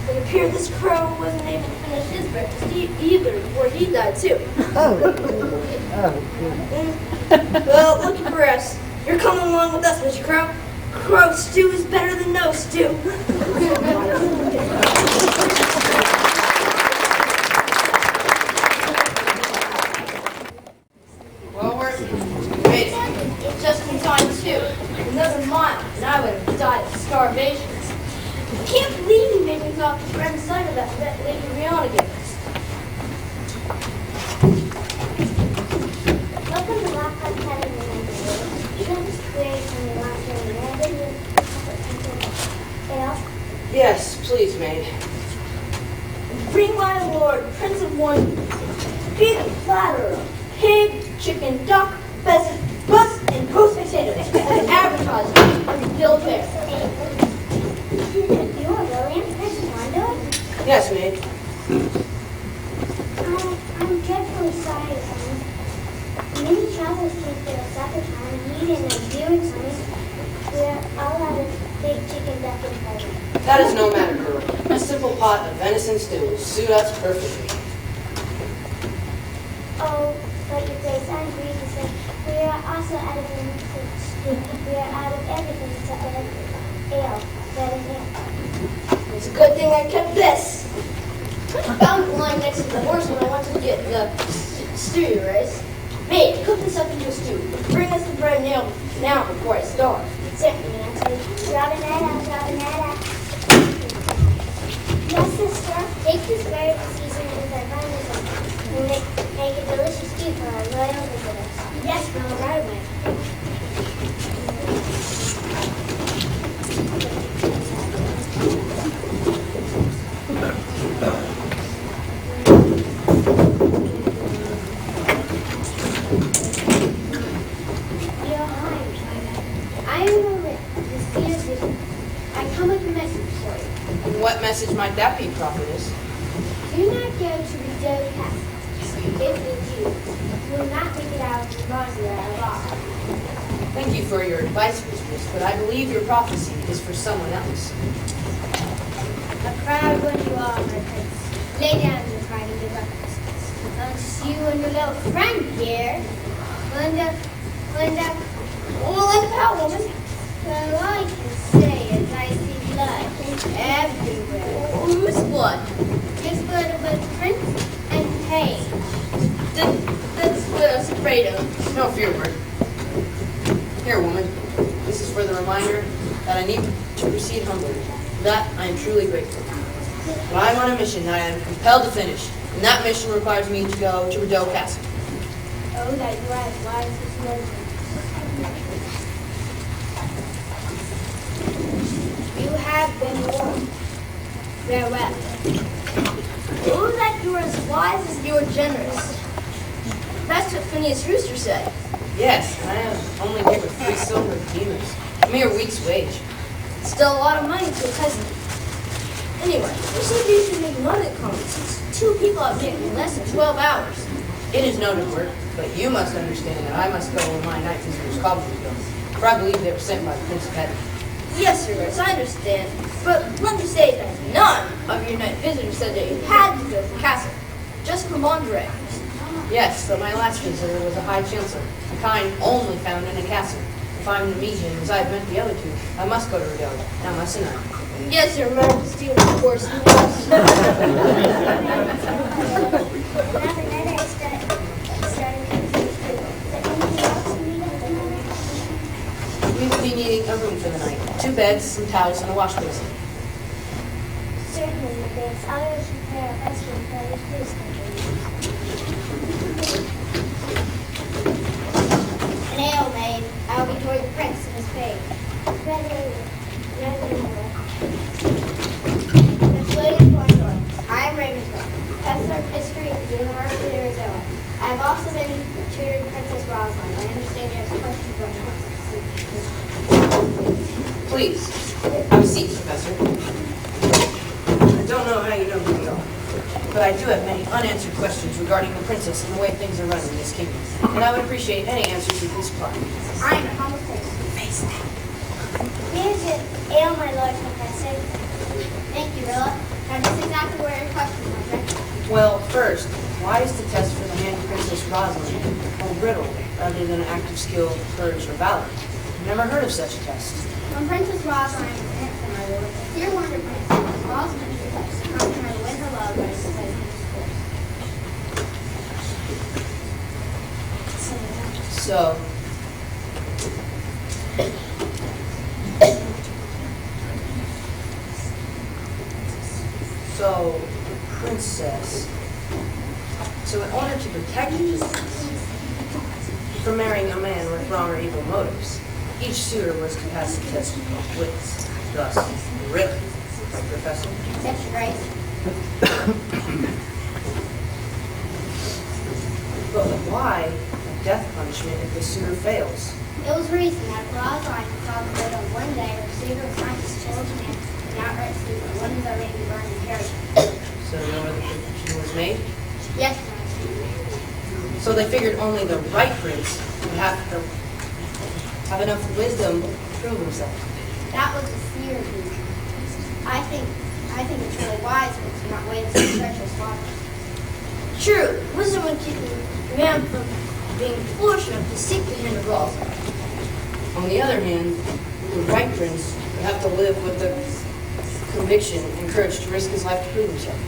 It appeared this crow wasn't able to finish his breakfast either before he died too. Well, lucky for us, you're coming along with us, Mr. Crow. Crow stew is better than no stew. Well, Wirt, we made it. Just in time too. Another mile, and I would have died of starvation. I can't believe you made me go off the friend's side of that Lady Riona gave us. Welcome to Lockhart Academy, my dear. You have experience when you want to learn. Yes, please, maid. Bring my lord, Prince of One, big platter of pig, chicken, duck, pheasant, bus, and roast potatoes as an advertisement for the bill fare. You are William Prince Wando? Yes, maid. I'm dreadfully sorry, son. Many travelers came for the supper time, meat and viewing times. We are all out of big chicken, duck, and pheasant. That is no matter, girl. A simple pot of venison stew will suit us perfectly. Oh, but your grace, I'm grieved to say we are also out of venison stew. We are out of everything except for ale. That is ale. It's a good thing I kept this. I found it lying next to the horse when I wanted to get the stew, right? Maid, cook this up into a stew. Bring us the bread now before I starve. Certainly, Auntie. Robinetta. Yes, sister. Take this bird and season it with our venison. We'll make a delicious stew for our royal visitors. Yes, Mama, right away. for you. And what message might that be, prophetess? Do not go to Riddle Castle. If you do, you will not make it out of the Rosa alive. Thank you for your advice, mistress, but I believe your prophecy is for someone else. A proud one you are, my prince. Lay down your pride and give up. It's you and your little friend here. Linda, How, woman? well, I can say is I see blood everywhere. Who's blood? It's blood of both prince and page. That's what I was afraid of. No fear, word. Here, woman. This is for the reminder that I need to proceed humbly. For that, I am truly grateful. But I am on a mission that I am compelled to finish, and that mission requires me to go to Riddle Castle. Oh, that you are as wise as Linda. You have been warned. Farewell. Oh, that you are as wise as you are generous. That's what Phineas Rooster said. Yes, I am only given 3 silver demons, a mere week's wage. Still a lot of money to a peasant. Anyway, you said you should make money conferences. 2 people have been in less than 12 hours. It is noted work, but you must understand that I must go when my night visitors call me to go, for I believe they were sent by the Prince of Heaven. Yes, Your Grace, I understand. But let me say that none of your night visitors said that you had to go to the castle, just for lingerie. Yes, but my last visitor was a high chancellor, a kind only found in a castle. If I am to meet him as I have met the other 2, I must go to Riddle. Now mustn't I? Yes, Your Majesty, of course. Another night I started anything else you need? We will be needing a room for the night. 2 beds, some towels, and a wash basin. Certainly, Miss. I will prepare a husband for your please. An ale made. I will be toward the prince and his page. Miss William Thornton. I am Ravenspur, professor of history at the University of Arizona. I have also been tutored Princess Rosalind. I understand you have questions on her. Please, have a seat, Professor. I don't know how you know who we are, but I do have many unanswered questions regarding the princess and the way things are run in this kingdom, and I would appreciate any answers you can supply. I am a humble person. Here's your ale, my lord professor. Thank you, Rilla. Now, this is exactly where your question, my friend. Well, first, why is the test for the hand Princess Rosalind called Riddle rather than an active skill, courage, or valor? I've never heard of such a test. When Princess Rosalind was innocent, my lord, the dear wonder princess, Rosalind was to come to her to win her love by studying his course. So, the princess. So in order to protect you from marrying a man with wrong or evil motives, each suitor was to pass the test of wits, thus Riddle, right, Professor? That's right. But why a death punishment if the suitor fails? It was reasoned that if Rosalind could solve the riddle one day, her suitor was not just changed man, and outright sleep, but one who's already been burned and carried. So no other prediction was made? Yes, So they figured only the right prince would have enough wisdom to prove himself. that was the fear of me. I think it's really wise for us to not wait until treacherous father. True, wisdom would keep a man from being foolish enough to seek the hand of Rosalind. On the other hand, the right prince would have to live with the conviction and courage to risk his life to prove himself.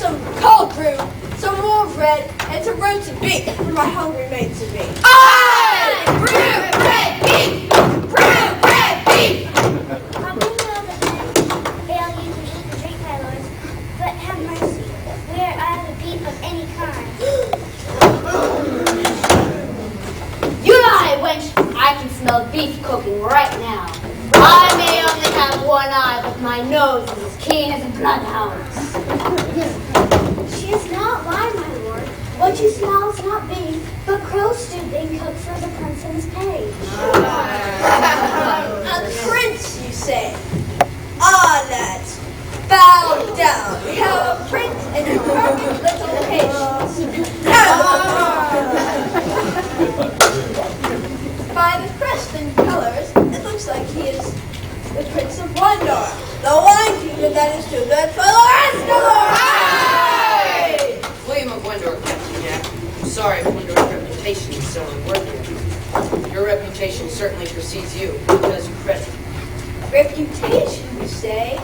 some cold brew, some more bread, and some roasted beef for my hungry mates and me. Aye! Brew, bread, beef! Brew, bread, beef! We know that men ale you to eat and drink, my lords, but have mercy. We are out of beef of any kind. You lie, wench! I can smell beef cooking right now. I may only have one eye, but my nose is as keen as a bloodhound's. She is not lying, my lord. What you smell is not beef, but crow stew being cooked for the prince's page. A prince, you say? Ah, lads, bow down. We have a prince and a perfect little patience. By the crest and colors, it looks like he is the Prince of Wonder, the wine kingdom that is too good for the rest of the world! William of Wendor, Captain Jack. I'm sorry if Wendor's reputation is so unworthy. Your reputation certainly precedes you. It does you credit. Reputation, you say?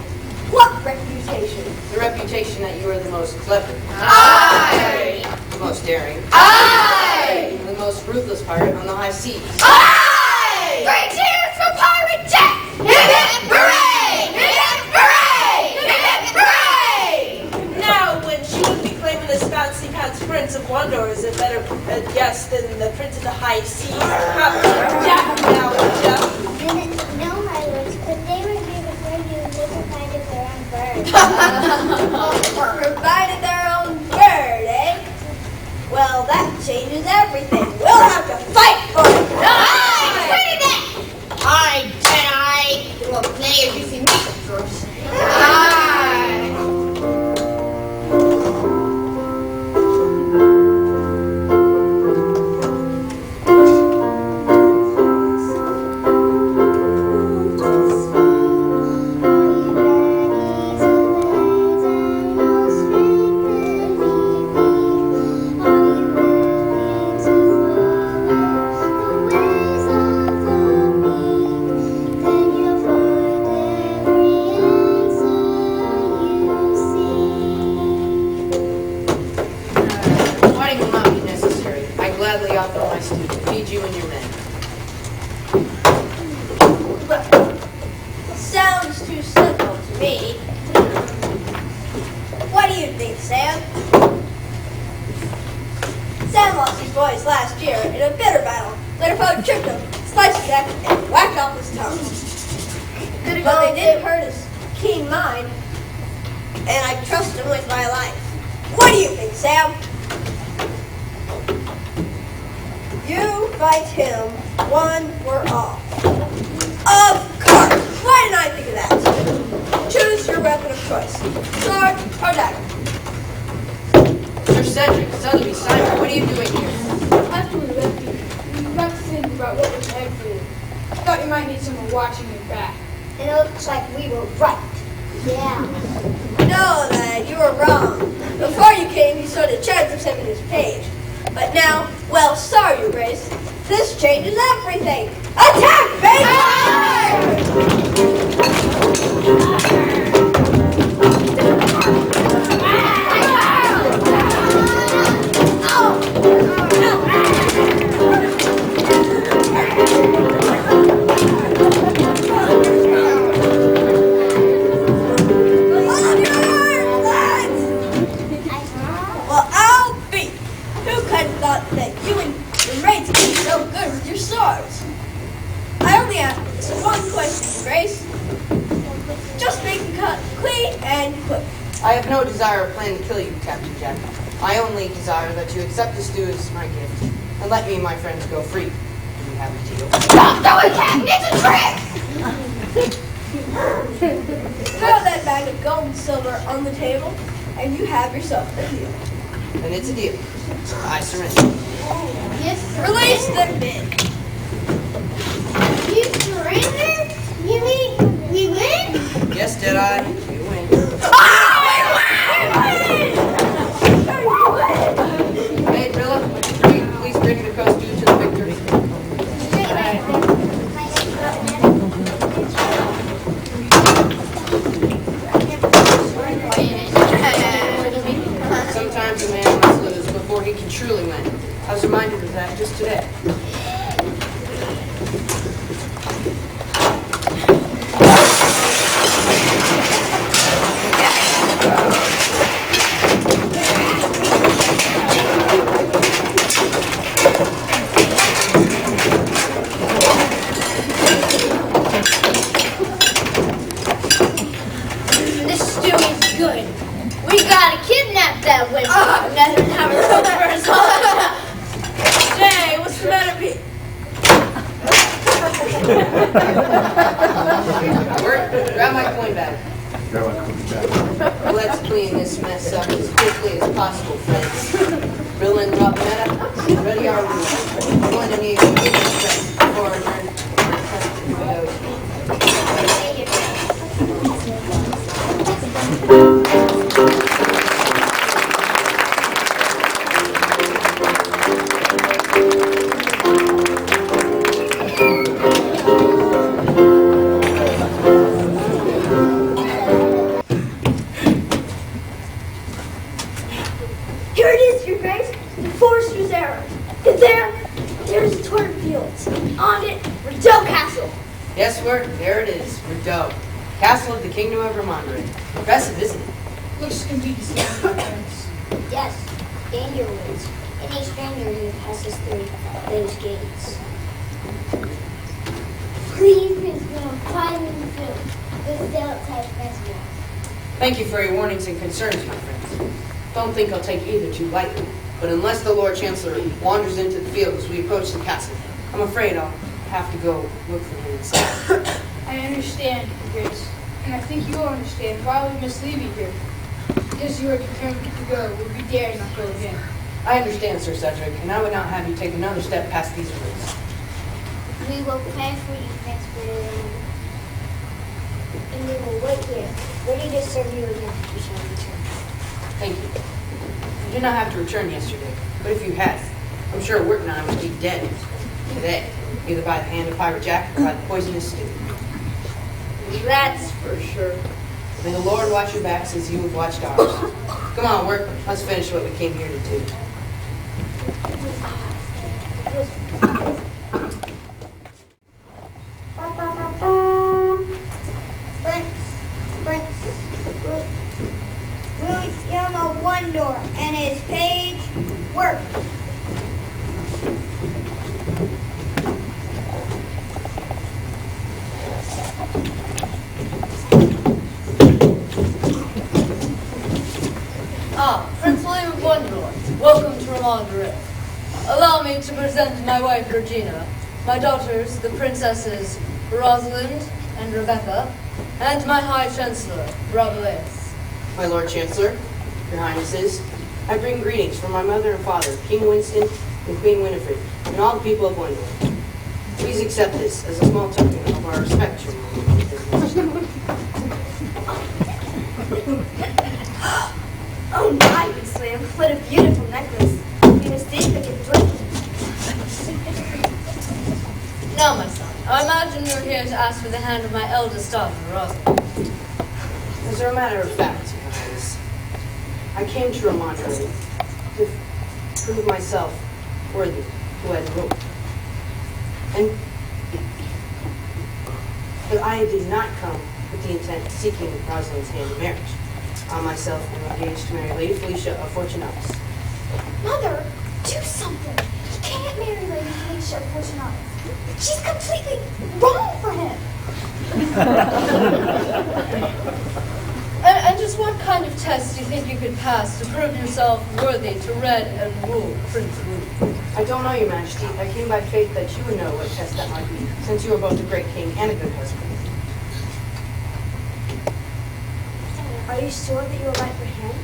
What reputation? The reputation that you are the most clever. Aye! The most daring. Aye! And the most ruthless pirate on the high seas. Aye! Three cheers for Pirate Jack! Hip hip hooray! Hip hip hooray! Hip hip hooray! Now, when she would be claiming this fancy pants Prince of Wondor is a better guest than the Prince of the High Seas. Jack, now, Jeff. No, my lords, but they were here before you and they provided their own bird. Provided their own bird, eh? Well, that changes everything. We'll have to fight for it. I Jedi! Well, nay, if you see me first. Fighting will not be necessary. I gladly offer my stew to feed you and your men. Sounds too simple to me. What do you think, Sam? Sam lost his voice last year in a bitter battle. Their foe tripped him, sliced his neck, and whacked off his tongue. But they didn't hurt his keen mind, and I trust him with my life. What do you think, Sam? You fight him, one we're all. Of course! Why didn't I think of that? Choose your weapon of choice. Sword or dagger. Sir Cedric, Sotheby, Simon, what are you doing here? After we left you, we got to think about what was ahead for you. I thought you might need someone watching your back. And it looks like we were right. Yeah. No, lad, you were wrong. Before you came, you saw the chance of him in his page. But now, well, sorry, Your Grace. This changes everything. Attack, Well, I'll be. Who could have thought that you and your mates could be so good with your swords? I only ask this one question, Your Grace. Just make the cut clean and quick. I have no desire or plan to kill you, Captain Jack. I only desire that you accept the stew as my gift, and let me and my friends go free. Do we have a deal? Stop throwing Captain! It's a trick! Throw that bag of gold and silver on the table, and you have yourself a deal. Then it's a deal. I surrender. Release the men. You surrender? You mean we win? Yes, Deadeye, you win. Hey, Rilla, would you please bring the coast due to the victor? king can truly win. I was reminded of that just today. This stew is good. We gotta kidnap that witch. Let her have her cook for us all. Hey, what's the matter, Pete? Grab my coin bag. Let's clean this mess up as quickly as possible, friends. Riddle and Robinetta, ready our rules. We're going to need a good strength before our turn. Here it is, Your Grace, the Forester's Arrow. And there's the torn fields. On it, Riddle Castle. Yes, there it is, Riddle, castle of the kingdom of Romandre. Impressive, isn't it? Looks complete to see my friends. Yes, danger woods. Any stranger who passes through those gates. Please, Prince Will, find me food. The stealth type festival. Thank you for your warnings and concerns, my friends. Don't think I'll take either too lightly, but unless the Lord Chancellor wanders into the field as we approach the castle, I'm afraid I'll have to go look for him inside. I understand, Your Grace, and I think you will understand why we must leave you here. Because you are determined to go, we dare not go again. I understand, Sir Cedric, and I would not have you take another step past these rules. We will pray for you, Prince Will. And we will wait here, ready to serve you again if you shall return. Thank you. You did not have to return yesterday, but if you had, I'm sure Wirt and I would be dead today, either by the hand of Pirate Jack or by the poisonous stew. That's for sure. May the Lord watch your backs as you have watched ours. Come on, Wirt, let's finish what we came here to do. William of Wondor and his page work. Prince William of Wondor, welcome to Romandre. Allow me to present my wife Regina, my daughters, the princesses Rosalind and Rebecca, and my High Chancellor, Rabelais. My Lord Chancellor, Your Highnesses, I bring greetings from my mother and father, King Winston and Queen Winifred, and all the people of Wondor. Please accept this as a small token of our respect. Oh my, Miss Slam, what a beautiful necklace. You must think I can flip. Now, my son, I imagine you're here to ask for the hand of my eldest daughter, Rosalind. As a matter of fact, Your Highness, I came to Romandre to prove myself worthy to wed the rope. And but I did not come with the intent of seeking Rosalind's hand in marriage. I myself am engaged to marry Lady Felicia of Fortunatus. Mother, do something. He can't marry Lady Felicia of Fortunatus. She's completely wrong for him. And just what kind of test do you think you could pass to prove yourself worthy to read and rule Prince William? I don't know, Your Majesty. I came by faith that you would know what test that might be, since you are both a great king and a good husband. Are you sure that you are right for him?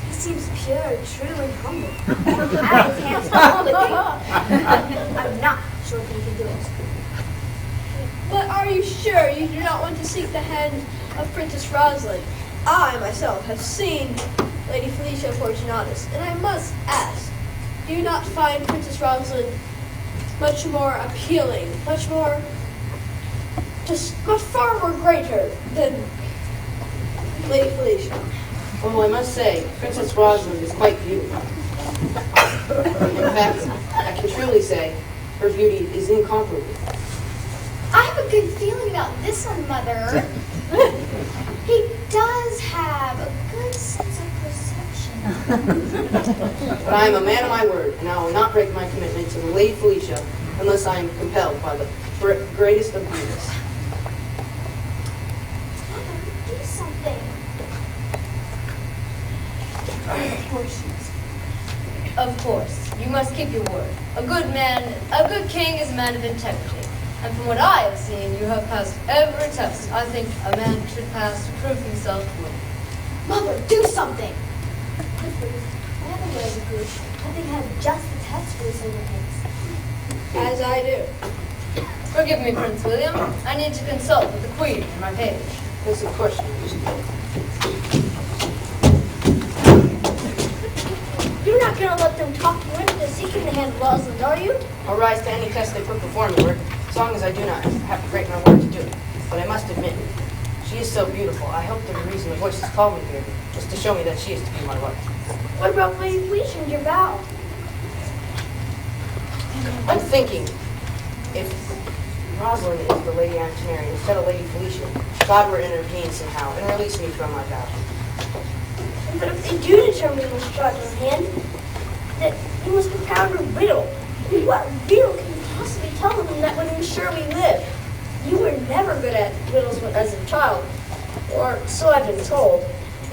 He seems pure, true, and humble. At his hands all the thing. I'm not sure if he can do it. But are you sure you do not want to seek the hand of Princess Rosalind? I, myself, have seen Lady Felicia Fortunatus, and I must ask, do you not find Princess Rosalind much more appealing, much far more greater than Lady Felicia? Well, I must say, Princess Rosalind is quite beautiful. In fact, I can truly say her beauty is incomparable. I have a good feeling about this one, Mother. He does have a good sense of perception. But I am a man of my word, and I will not break my commitment to the Lady Felicia unless I am compelled by the greatest of beauties. Mother, do something. Of course, you must keep your word. A good king is a man of integrity. And from what I have seen, you have passed every test I think a man should pass to prove himself worthy. Mother, do something. Nothing has just the test for the silver eggs. As I do. Forgive me, Prince William. I need to consult with the Queen and my page. Yes, of course, Your Majesty. You're not going to let them talk you into the secret in the hand of Rosalind, are you? I'll rise to any test they put before me, Lord, as long as I do not have to break my word to do it. But I must admit, she is so beautiful. I hope that the reason the voices call me here is to show me that she is to be my wife. What about Lady Felicia and your vow? I'm thinking, if Rosalind is the lady I'm to marry instead of Lady Felicia, God will intervene somehow and release me from my vow. But if they do determine which shot in hand, then you must propound a riddle. What riddle can you possibly tell them that would ensure we live? You were never good at riddles as a child, or so I've been told.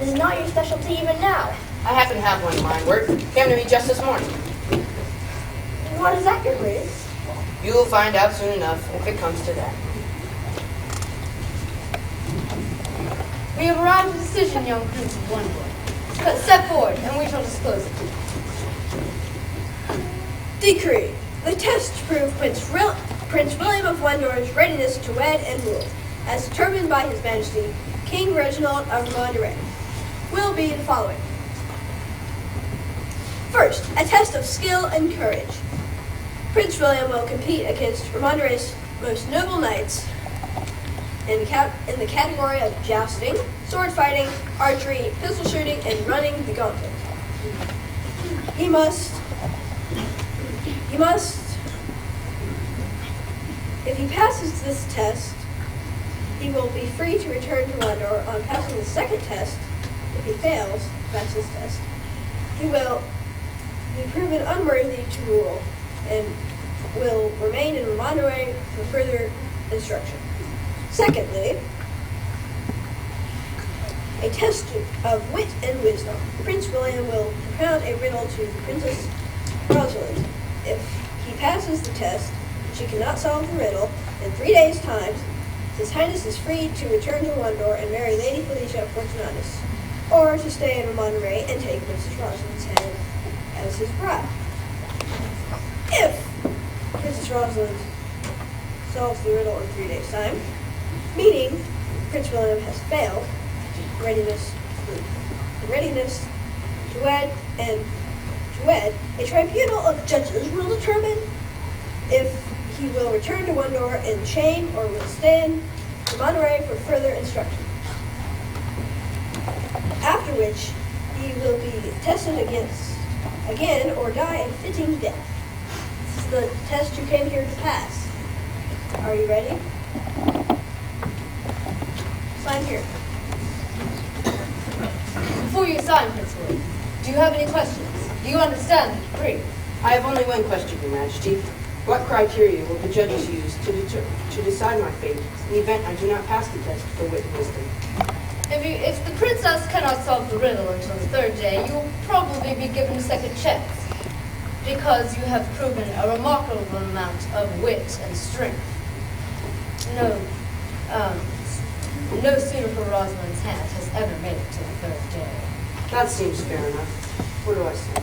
It is not your specialty even now. I happen to have one in mind, Word. Came to me just this morning. What is that, Your Grace? You will find out soon enough if it comes to that. We have arrived at a decision, young Prince of Wonderwood. Step forward, and we shall disclose it. Decree. The test to prove Prince William of Wendor's readiness to wed and rule, as determined by His Majesty, King Reginald of Monterey, will be the following. First, a test of skill and courage. Prince William will compete against Monterey's most noble knights in the category of jousting, sword fighting, archery, pistol shooting, and running the gauntlet. He must, if he passes this test, he will be free to return to Wendor. On passing the second test, if he fails to pass this test, he will be proven unworthy to rule and will remain in Monterey for further instruction. Secondly, a test of wit and wisdom. Prince William will propound a riddle to Princess Rosalind. If he passes the test, she cannot solve the riddle in 3 days' time. His Highness is free to return to Wendor and marry Lady Felicia Fortunatus, or to stay in Monterey and take Princess Rosalind's hand as his bride. If Princess Rosalind solves the riddle in 3 days' time, meaning Prince William has failed readiness to wed, a tribunal of judges will determine if he will return to Wendor in shame or will stand to Monterey for further instruction. After which, he will be tested again or die a fitting death. This is the test you came here to pass. Are you ready? Sign here. Before you sign, Prince William, do you have any questions? Do you understand the decree? I have only one question, Your Majesty. What criteria will the judges use to decide my fate in the event I do not pass the test for wit and wisdom? If the princess cannot solve the riddle until the third day, you will probably be given a second chance, because you have proven a remarkable amount of wit and strength. No sooner for Rosalind's hand has ever made it to the third day. That seems fair enough. What do I say?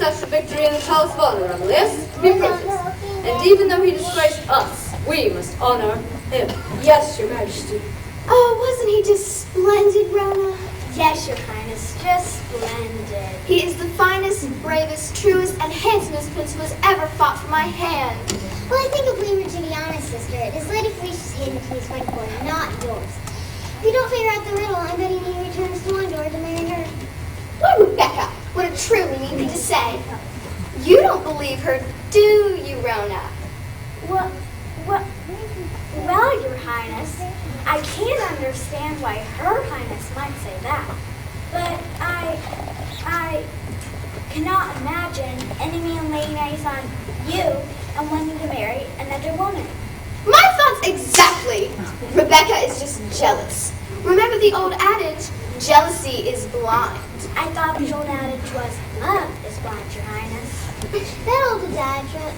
such a victory in the Palace of Honor, Amelis, to be princess. And even though he disgraced us, we must honor him. Yes, Your Majesty. Oh, wasn't he just splendid, Rona? Yes, Your Highness, just splendid. He is the finest, bravest, truest, and handsomest prince who has ever fought for my hand. Well, I think if we were to be honest, sister, it is Lady Felicia's hand that he's fighting for, not yours. If you don't figure out the riddle, I'm betting he returns to Wondor to marry her. Why, Rebecca, what a truly mean thing to say. You don't believe her, do you, Rona? Well, Your Highness, I can't understand why Her Highness might say that. But I cannot imagine any man laying eyes on you and wanting to marry another woman. My thoughts exactly. Rebecca is just jealous. Remember the old adage, jealousy is blind. I thought the old adage was love is blind, Your Highness. That old adage,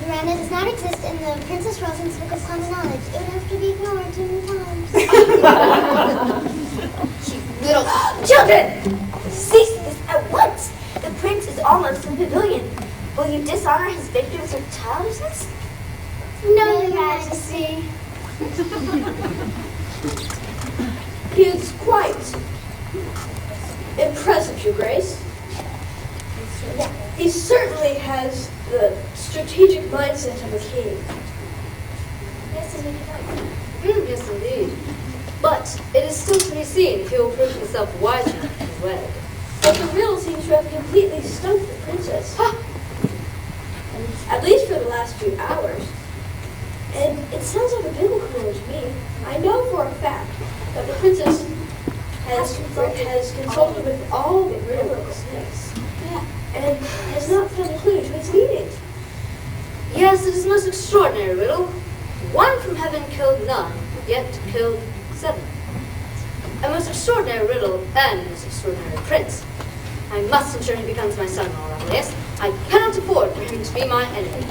Miranda, does not exist in the Princess Rosalind's Book of Common Knowledge. It would have to be ignored too many times. You little children! Cease this at once. The prince is almost in the pavilion. Will you dishonor his victims with childishness? No, Your Majesty. He is quite impressive, Your Grace. He certainly has the strategic mindset of a king. Yes, indeed. Yes, indeed. But it is still to be seen if he will prove himself wiser than his way. But the riddle seems to have completely stumped the princess. At least for the last few hours. And it sounds like a biblical riddle to me. I know for a fact that the princess has consulted with all the riddle snakes. And has not found a clue to its meaning. Yes, it is a most extraordinary riddle. One from heaven killed none, yet killed 7. A most extraordinary riddle and a most extraordinary prince. I must ensure he becomes my son-in-law, Amelis. I cannot afford for him to be my enemy.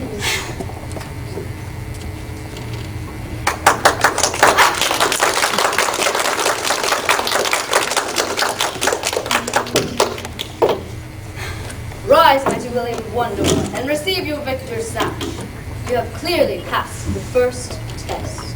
Rise, mighty William of Wondor, and receive your victor's sash. You have clearly passed the first test.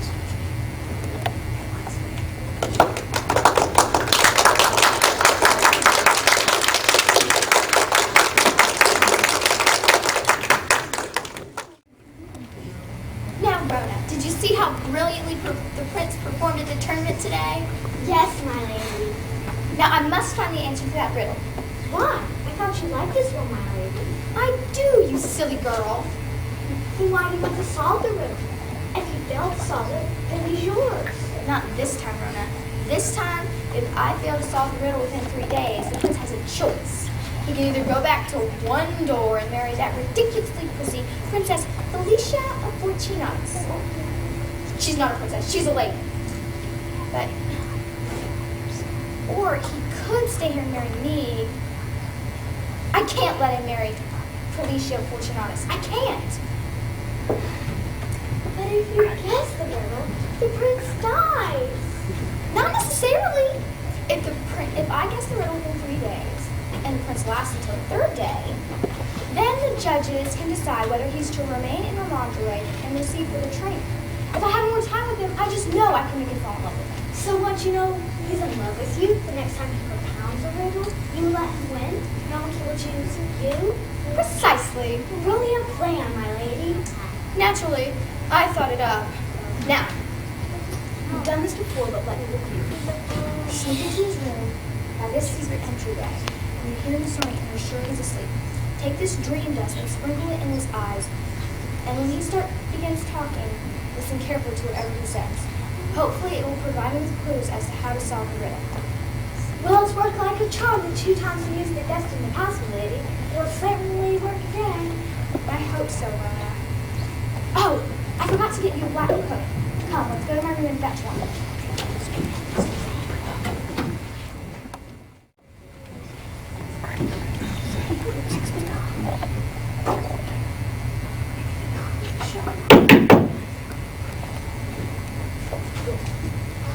Now, Rhoda, did you see how brilliantly the prince performed at the tournament today? Yes, my lady. Now, I must find the answer to that riddle. Why? I thought you liked this one, my lady. I do, you silly girl. Then why do you want to solve the riddle? If you fail to solve it, then it's yours. Not this time, Rona. This time, if I fail to solve the riddle within 3 days, the prince has a choice. He can either go back to Wondor and marry that ridiculously prissy Princess Felicia of Fortunatus. She's not a princess, she's a lady. But, or he could stay here and marry me. I can't let him marry Felicia of Fortunatus. I can't. But if you guess the riddle, the prince dies. Not necessarily. If I guess the riddle within 3 days, and the prince lasts until the 3rd day, then the judges can decide whether he's to remain in Romandre and receive further training. If I have more time with him, I just know I can make him fall in love with him. So once you know he's in love with you, the next time he propounds a riddle, you let him win? No one will choose you? Precisely. Brilliant plan, my lady. Naturally, I thought it up. Now, you've done this before, but let me repeat. Sneak into his room by this secret entryway. When you hear him snoring and you're sure he's asleep, take this dream dust and sprinkle it in his eyes. And when he begins talking, listen carefully to whatever he says. Hopefully, it will provide him with clues as to how to solve the riddle. Well, it's worked like a charm the 2 times we used the dust in the past, my lady. It will certainly work again. I hope so, Rona. Oh, I forgot to get you a black coat. Come, let's go to my room and fetch one.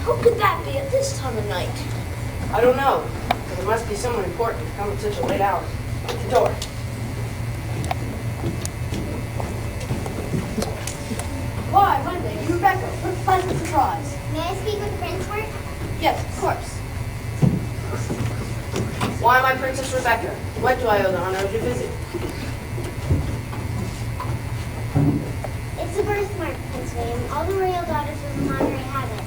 Who could that be at this time of night? I don't know, but there must be someone important to come at such a late hour. At the door. Why, my lady Rebecca, what a pleasant surprise. May I speak with the prince, Mark? Yes, of course. Why, my Princess Rebecca? What do I owe the honor of your visit? It's a birthmark, Prince William. All the royal daughters of Monterey have it.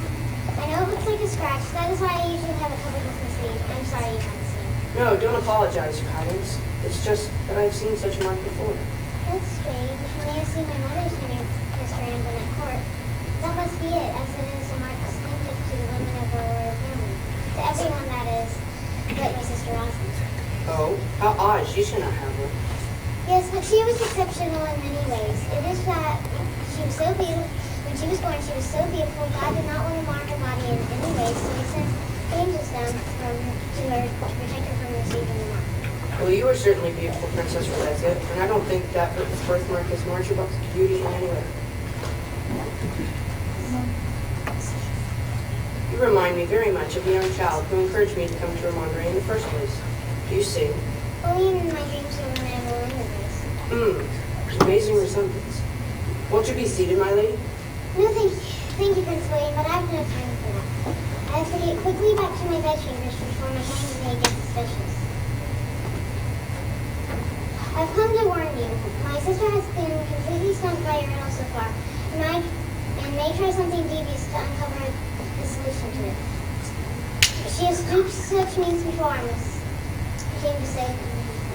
I know it looks like a scratch. That is why I usually have it covered with my sleeve. I'm sorry you haven't seen it. No, don't apologize, Your Highness. It's just that I've seen such a mark before. That's strange. When I have seen my mother's name, Mr. Ambon at court, that must be it, as it is a mark distinctive to the women of our royal family. To everyone, that is, but my sister Rosalind. Oh, how odd. She should not have one. Yes, but she was exceptional in many ways. It is that she was so beautiful. When she was born, she was so beautiful. God did not want to mar her body in any way, so he sent angels down to her to protect her from receiving the mark. Well, you are certainly beautiful, Princess Rebecca, and I don't think that birthmark has marred your beauty in any way. You remind me very much of the young child who encouraged me to come to Monterey in the first place. Do you sing? Only in my dreams when I am alone with this. Amazing resemblance. Won't you be seated, my lady? No, thank you. Thank you, Prince William, but I have no time for that. I have to get quickly back to my bedchambers before my kind may get suspicious. I've come to warn you. My sister has been completely stumped by your riddle so far, and may try something devious to uncover the solution to it. She has stooped such means before, Miss. I came to say,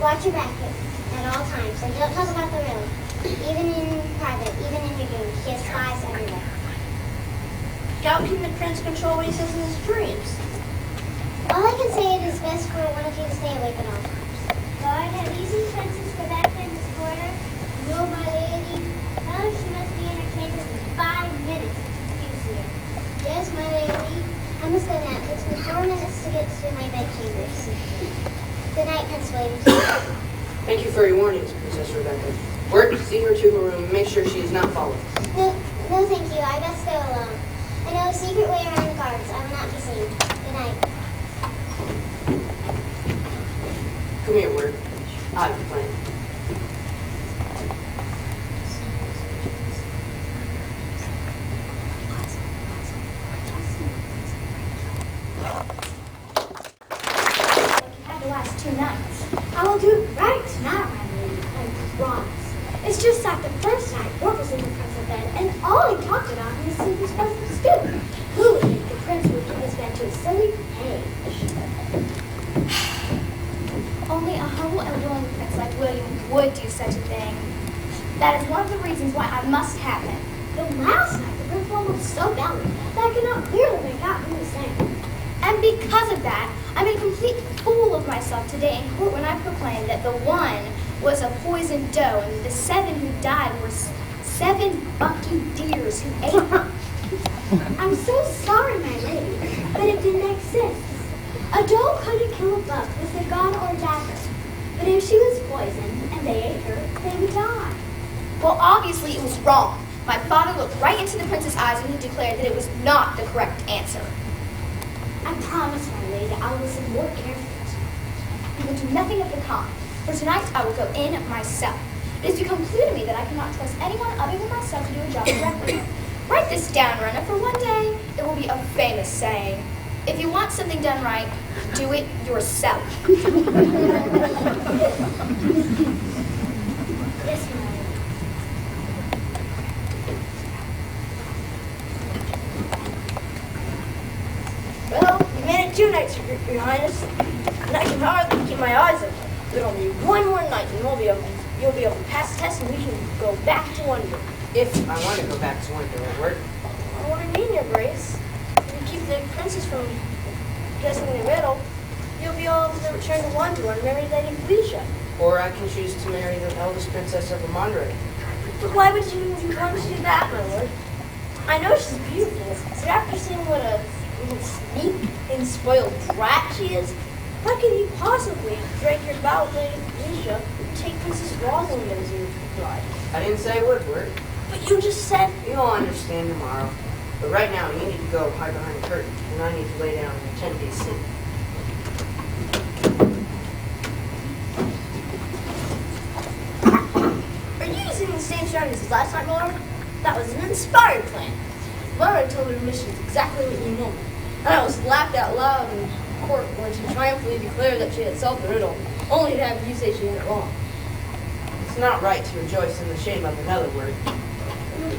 watch your back at all times, and don't talk about the riddle. Even in private, even in your dreams, she has spies everywhere. How can the prince control what he says in his dreams? All I can say, it is best for one of you to stay awake at all times. Guard, have you seen Princess Rebecca in this quarter? No, my lady. Oh, she must be in her chambers in 5 minutes. You see her. Yes, my lady. I must go now. It takes me 4 minutes to get to my bedchambers. Good night, Prince William. Thank you for your warnings, Princess Rebecca. Work, see her to her room, and make sure she is not followed. No, thank you. I best go alone. I know a secret way around the guards. I will not be seen. Good night. Come here, Word. I have a plan. You had to last 2 nights. I will do it right now, my lady. I promise. It's just that the first night, Ward was in the prince's bed, and all he talked about in his sleep was the stew. Who would think the prince would give his bed to a silly page? Only a humble and willing prince like William would do such a thing. That is one of the reasons why I must have him. But last night, the prince was so belly that I could not clearly make out who was saying. And because of that, I made a complete fool of myself today in court when I proclaimed that the one was a poisoned doe and the 7 who died were 7 bucky deers who ate her. I'm so sorry, my lady, but it didn't exist. A doe couldn't kill a buck with a gun or dagger. But if she was poisoned and they ate her, they would die. Well, obviously it was wrong. My father looked right into the prince's eyes when he declared that it was not the correct answer. I promise, my lady, I will listen more carefully. You will do nothing of the kind. For tonight, I will go in myself. It has become clear to me that I cannot trust anyone other than myself to do a job correctly. Write this down, Rona, for one day it will be a famous saying. If you want something done right, do it yourself. Yes, my lady. Well, you made it 2 nights, Your Highness, and I can hardly keep my eyes open. But only one more night, and you'll be able to pass the test, and we can go back to Wonder. If I want to go back to Wonder, Word. Well, what do you mean, Your Grace? If you keep the princess from guessing the riddle, you'll be able to return to Wonder and marry Lady Felicia. Or I can choose to marry the eldest princess of Monterey. But why would you want to do that, my lord? I know she's beautiful, but after seeing what a little sneak and spoiled brat she is, how can you possibly drag your vow with Lady Felicia and take Princess Rosalind as your bride? I didn't say a word. But you just said... You'll understand tomorrow. But right now, you need to go hide behind the curtain, and I need to lay down and pretend to be asleep. Are you using the same strategy as last night, my lord? That was an inspired plan. Laura told her mission is exactly what you wanted. And I was laughed out loud in court when she triumphantly declared that she had solved the riddle, only to have you say she had it wrong. It's not right to rejoice in the shame of another word.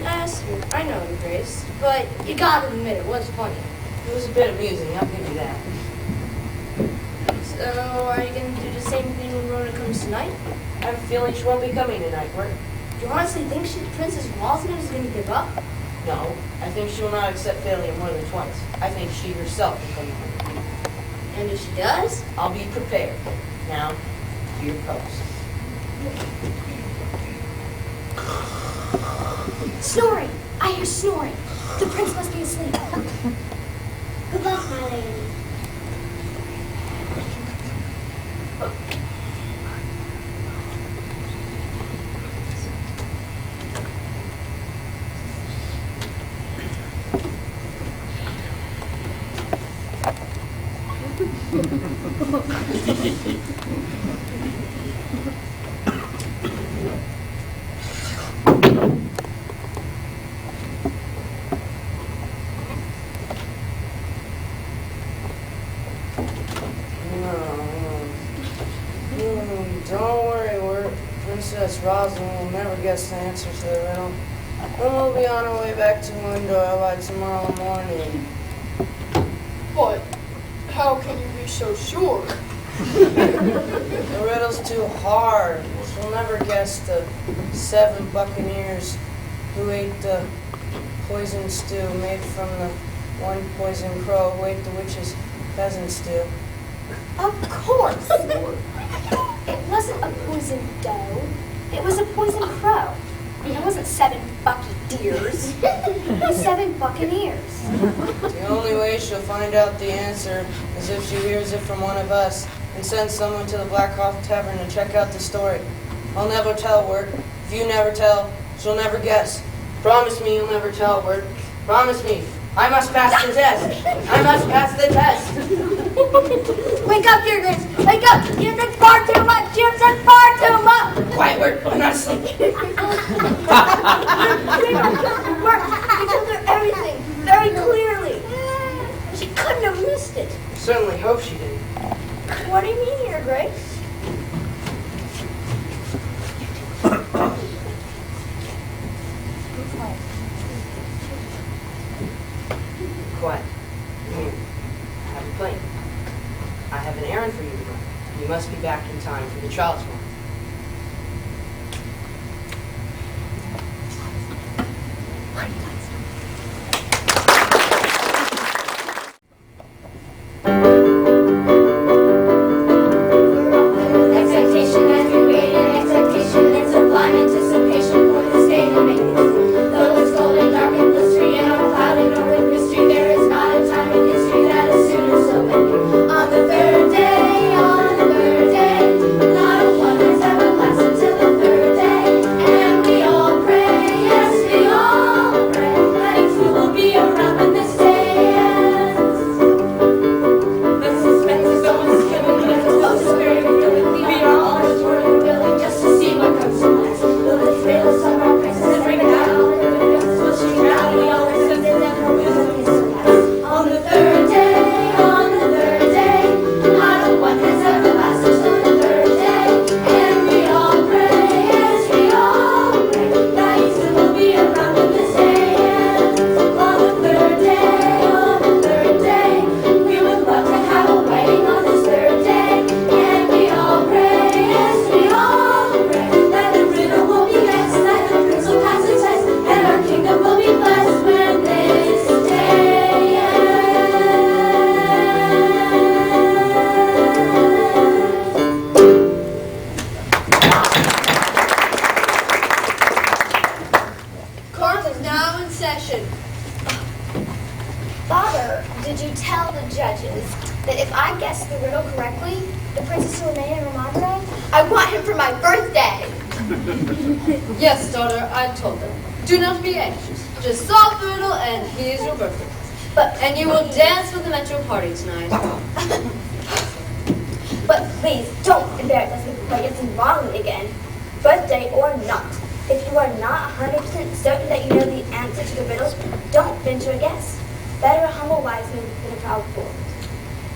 I know, Your Grace, but you gotta admit it was funny. It was a bit amusing, I'll give you that. So, are you gonna do the same thing when Rhoda comes tonight? I have a feeling she won't be coming tonight, Wirt. Do you honestly think Princess Walsingham is gonna give up? No, I think she will not accept failure more than twice. I think she herself will come home. And if she does? I'll be prepared. Now, to your post. Snoring! I hear snoring. The prince must be asleep. Good luck, my lady. Don't worry, Wirt. Princess Rosalind will never guess the answer to the riddle. And we'll be on our way back to Windor by tomorrow morning. But how can you be so sure? The riddle's too hard. She'll never guess the 7 buccaneers who ate the poison stew made from the one poison crow who ate the witch's pheasant stew. Of course! It wasn't a poison doe. It was a poison crow. And it wasn't 7 bucky deers. 7 buccaneers. The only way she'll find out the answer is if she hears it from one of us and sends someone to the Black Hawk Tavern to check out the story. I'll never tell, Wirt. If you never tell, she'll never guess. Promise me you'll never tell, Wirt. Promise me. I must pass the test. I must pass the test. Wake up, Your Grace! Wake up! You've said far too much! You've said far too much! Quiet, Wirt. I'm not asleep. You told her everything, very clearly. She couldn't have missed it. I certainly hope she didn't. What do you mean, Your Grace? Quiet. Come here. I have a plane. I have an errand for you to run. You must be back in time for the trial tomorrow. Expectation has been waiting, expectation in sublime anticipation for this day to make it through. Though it's cold and dark and blistering and all clouded over with mystery, there is not a time in history that is sooner so many. On the third day, not a one has ever lasted till the third day. And we all pray, yes we all pray, that you will be around when this day ends. The suspense is almost killing me, the close is very revealing. We are all just working willing just to see what comes from next. Will it fail us of our princess bring it down? Will she drown? We always said that never will be surprised. On the third day, not a one has ever lasted till the third day. And we all pray, yes we all pray, that you still will be around when this day ends. On the third day, we would love to have a wedding on this third day. And we all pray, yes we all pray, that the riddle will be next, that the prince will pass the test, and our kingdom will be blessed when this day ends. Court is now in session. Father, did you tell the judges that if I guessed the riddle correctly, the princess will remain in Romandre? I want him for my birthday! Yes, daughter, I told them. Do not be anxious. Just solve the riddle and he is your birthday. And you will dance with them at your party tonight. But please don't embarrass us by guessing wrongly again, birthday or not. If you are not 100% certain that you know the answer to the riddle, don't venture a guess. Better a humble wise man than a proud fool.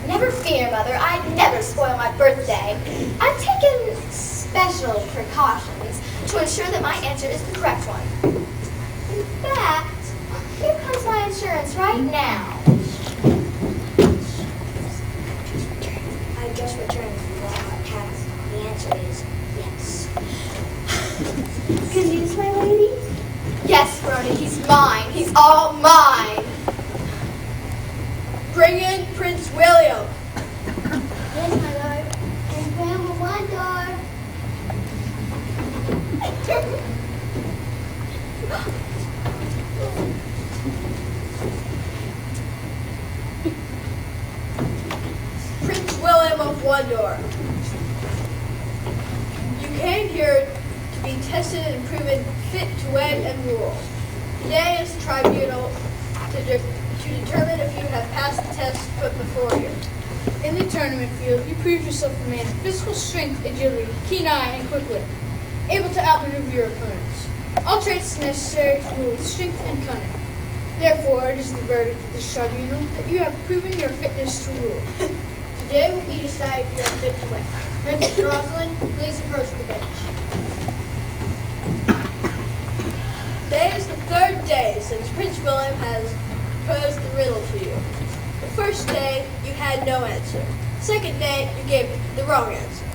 Never fear, Mother. I never spoil my birthday. I've taken special precautions to ensure that my answer is the correct one. In fact, here comes my insurance right now. I just returned from the cast. The answer is yes. Good news, my lady? Yes, Verona, he's mine. He's all mine. Bring in Prince William. Yes, my lord. And Grandma one door. Prince William of Wondor. You came here to be tested and proven fit to wed and rule. Today is the tribunal to determine if you have passed the test put before you. In the tournament field, you proved yourself a man of physical strength, agility, keen eye, and quick wit, able to outmaneuver your opponents. All traits necessary to rule with strength and cunning. Therefore, it is the verdict of this tribunal that you have proven your fitness to rule. Today will be decided if you are fit to wed. Princess Rosalind, please approach the bench. Today is the third day since Prince William has posed the riddle to you. The first day, you had no answer. Second day, you gave the wrong answer.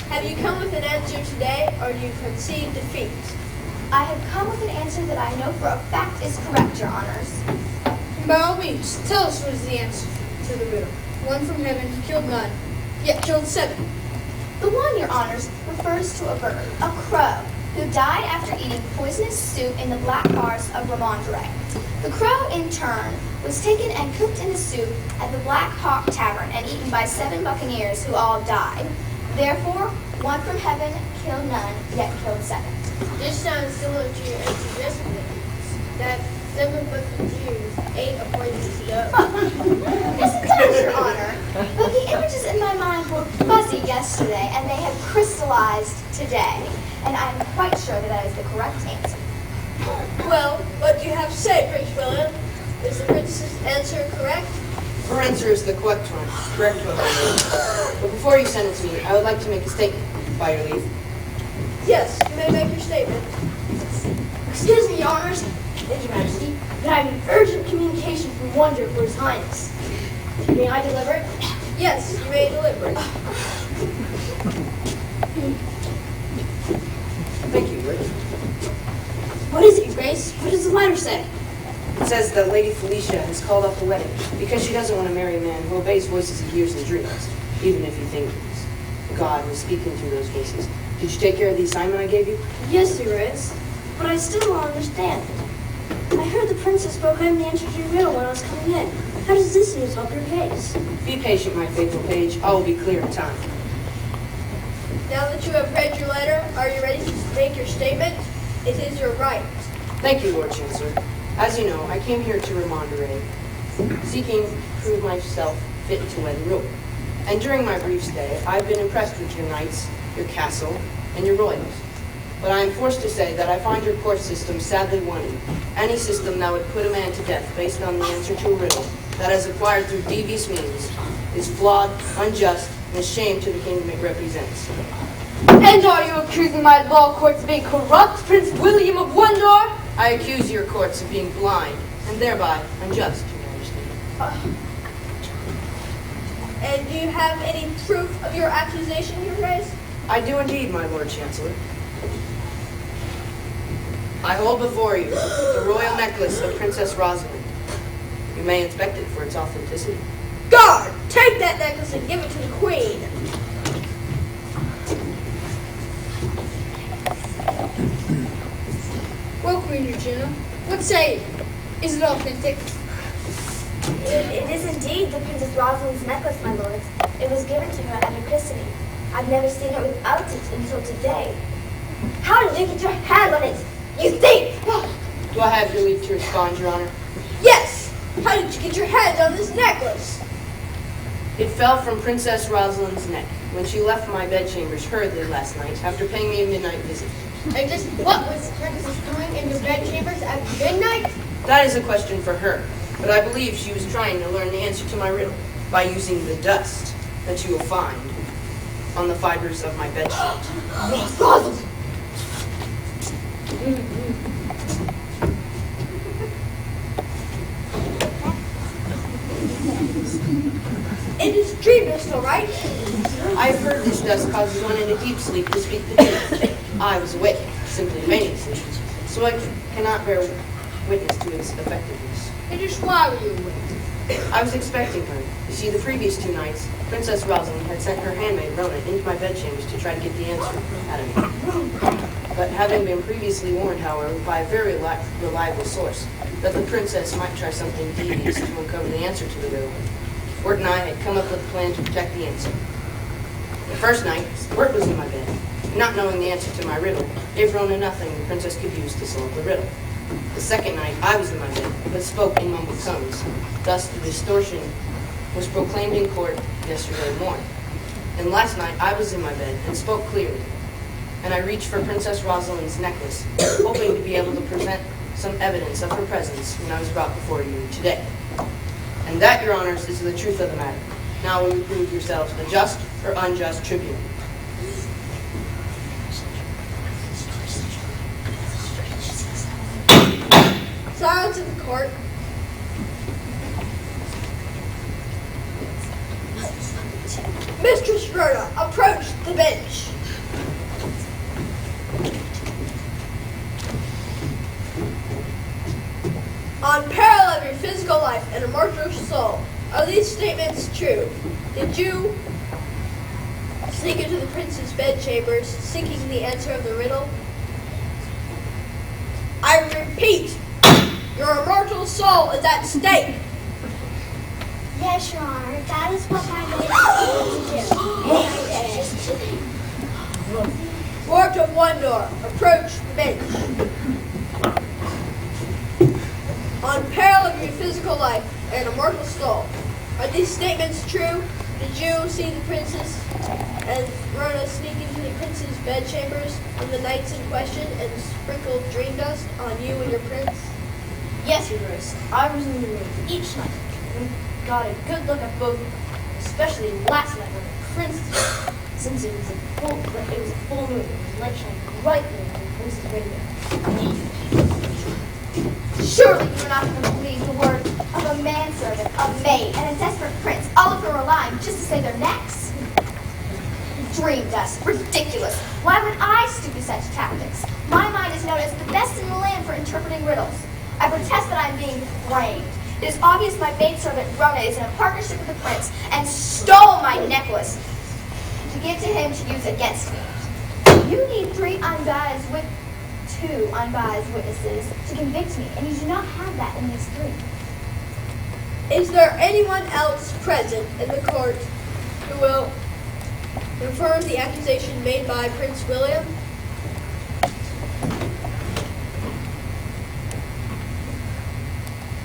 Have you come with an answer today, or do you concede defeat? I have come with an answer that I know for a fact is correct, Your Honors. By all means, tell us what is the answer to the riddle. One from heaven killed none, yet killed 7. The one, Your Honors, refers to a bird, a crow, who died after eating poisonous soup in the black forests of Ramondre. The crow, in turn, was taken and cooked in the soup at the Black Hawk Tavern and eaten by 7 buccaneers who all died. Therefore, one from heaven killed none, yet killed 7. This sounds similar to your answer yesterday. That 7 buccaneers ate a poisonous dough. Yes, it does, Your Honor. But the images in my mind were fuzzy yesterday, and they have crystallized today. And I'm quite sure that that is the correct answer. Well, what do you have to say, Prince William? Is the prince's answer correct? Her answer is the correct one. Correct one. But before you sentence me, I would like to make a statement, by your leave. Yes, you may make your statement. Excuse me, Your Honors. Thank you, Majesty. But I have an urgent communication from Wonder for His Highness. May I deliver it? Yes, you may deliver it. Thank you, Rick. What is it, Your Grace? What does the letter say? It says that Lady Felicia has called off the wedding because she doesn't want to marry a man who obeys voices he hears in dreams, even if you think God was speaking through those voices. Did you take care of the assignment I gave you? Yes, Your Grace. But I still don't understand. I heard the princess proclaim the answer to your riddle when I was coming in. How does this news help your case? Be patient, my faithful page. All will be clear in time. Now that you have read your letter, are you ready to make your statement? It is your right. Thank you, Lord Chancellor. As you know, I came here to Ramondre, seeking to prove myself fit to wed and rule. And during my brief stay, I've been impressed with your knights, your castle, and your royals. But I am forced to say that I find your court system sadly wanting. Any system that would put a man to death based on the answer to a riddle that is acquired through devious means is flawed, unjust, and a shame to the kingdom it represents. And are you accusing my law courts of being corrupt, Prince William of Wondor? I accuse your courts of being blind, and thereby unjust, Your Majesty. And do you have any proof of your accusation, Your Grace? I do indeed, my Lord Chancellor. I hold before you the royal necklace of Princess Rosalind. You may inspect it for its authenticity. Guard, take that necklace and give it to the queen. Well, Queen Regina, what say you? Is it authentic? It is indeed the Princess Rosalind's necklace, my lords. It was given to her at her christening. I've never seen her without it until today. How did you get your hand on it? You thief! Do I have your leave to respond, Your Honor? Yes! How did you get your hands on this necklace? It fell from Princess Rosalind's neck when she left my bedchambers hurriedly last night after paying me a midnight visit. And just what was the princess doing in your bedchambers at midnight? That is a question for her, but I believe she was trying to learn the answer to my riddle by using the dust that you will find on the fibers of my bedsheet. It is dream dust, all right? I have heard this dust causes one in a deep sleep to speak the truth. I was awake, simply feigning sleep, so I cannot bear witness to its effectiveness. And just why were you awake? I was expecting her. You see, the previous 2 nights, Princess Rosalind had sent her handmaid, Rona, into my bedchambers to try to get the answer out of me. But having been previously warned, however, by a very reliable source, that the princess might try something devious to uncover the answer to the riddle, Wirt and I had come up with a plan to protect the answer. The first night, Wirt was in my bed. Not knowing the answer to my riddle, gave Rona nothing the princess could use to solve the riddle. The second night, I was in my bed, but spoke in mumbled tones. Thus, the distortion was proclaimed in court yesterday morning. And last night, I was in my bed and spoke clearly. And I reached for Princess Rosalind's necklace, hoping to be able to present some evidence of her presence when I was brought before you today. And that, your honors, is the truth of the matter. Now will you prove yourselves a just or unjust tribunal? Silence in the court. Mistress Rhoda, approach the bench. On peril of your physical life and immortal soul, are these statements true? Did you sneak into the prince's bedchambers, seeking the answer of the riddle? I repeat, your immortal soul is at stake. Yes, Your Honor, that is what I wanted to do. Wart of Wondor, approach the bench. On peril of your physical life and immortal soul, are these statements true? Did you see the princess and Rhoda sneak into the prince's bedchambers on the nights in question and sprinkle dream dust on you and your prince? Yes, Your Grace. I was in the room each night and got a good look at both of them, especially last night when the prince, since it was a full moon, and the light shined brightly on the prince's window. Surely you are not going to believe the word of a manservant, a maid, and a desperate prince, all of whom are lying just to save their necks? Dream dust. Ridiculous. Why would I stoop to such tactics? My mind is known as the best in the land for interpreting riddles. I protest that I'm being framed. It is obvious my maidservant Rona is in a partnership with the prince and stole my necklace to give to him to use against me. You need two unbiased witnesses to convict me, and you do not have that in these 3. Is there anyone else present in the court who will confirm the accusation made by Prince William?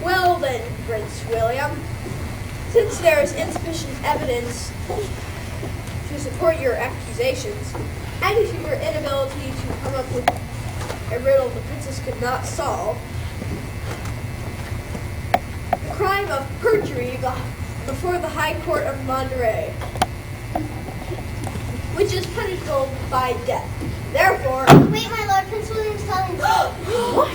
Well then, Prince William, since there is insufficient evidence to support your accusations, and due to your inability to come up with a riddle the princess could not solve, the crime of perjury before the High Court of Monterey, which is punishable by death. Therefore, Wait, my lord, Prince William's telling me. What?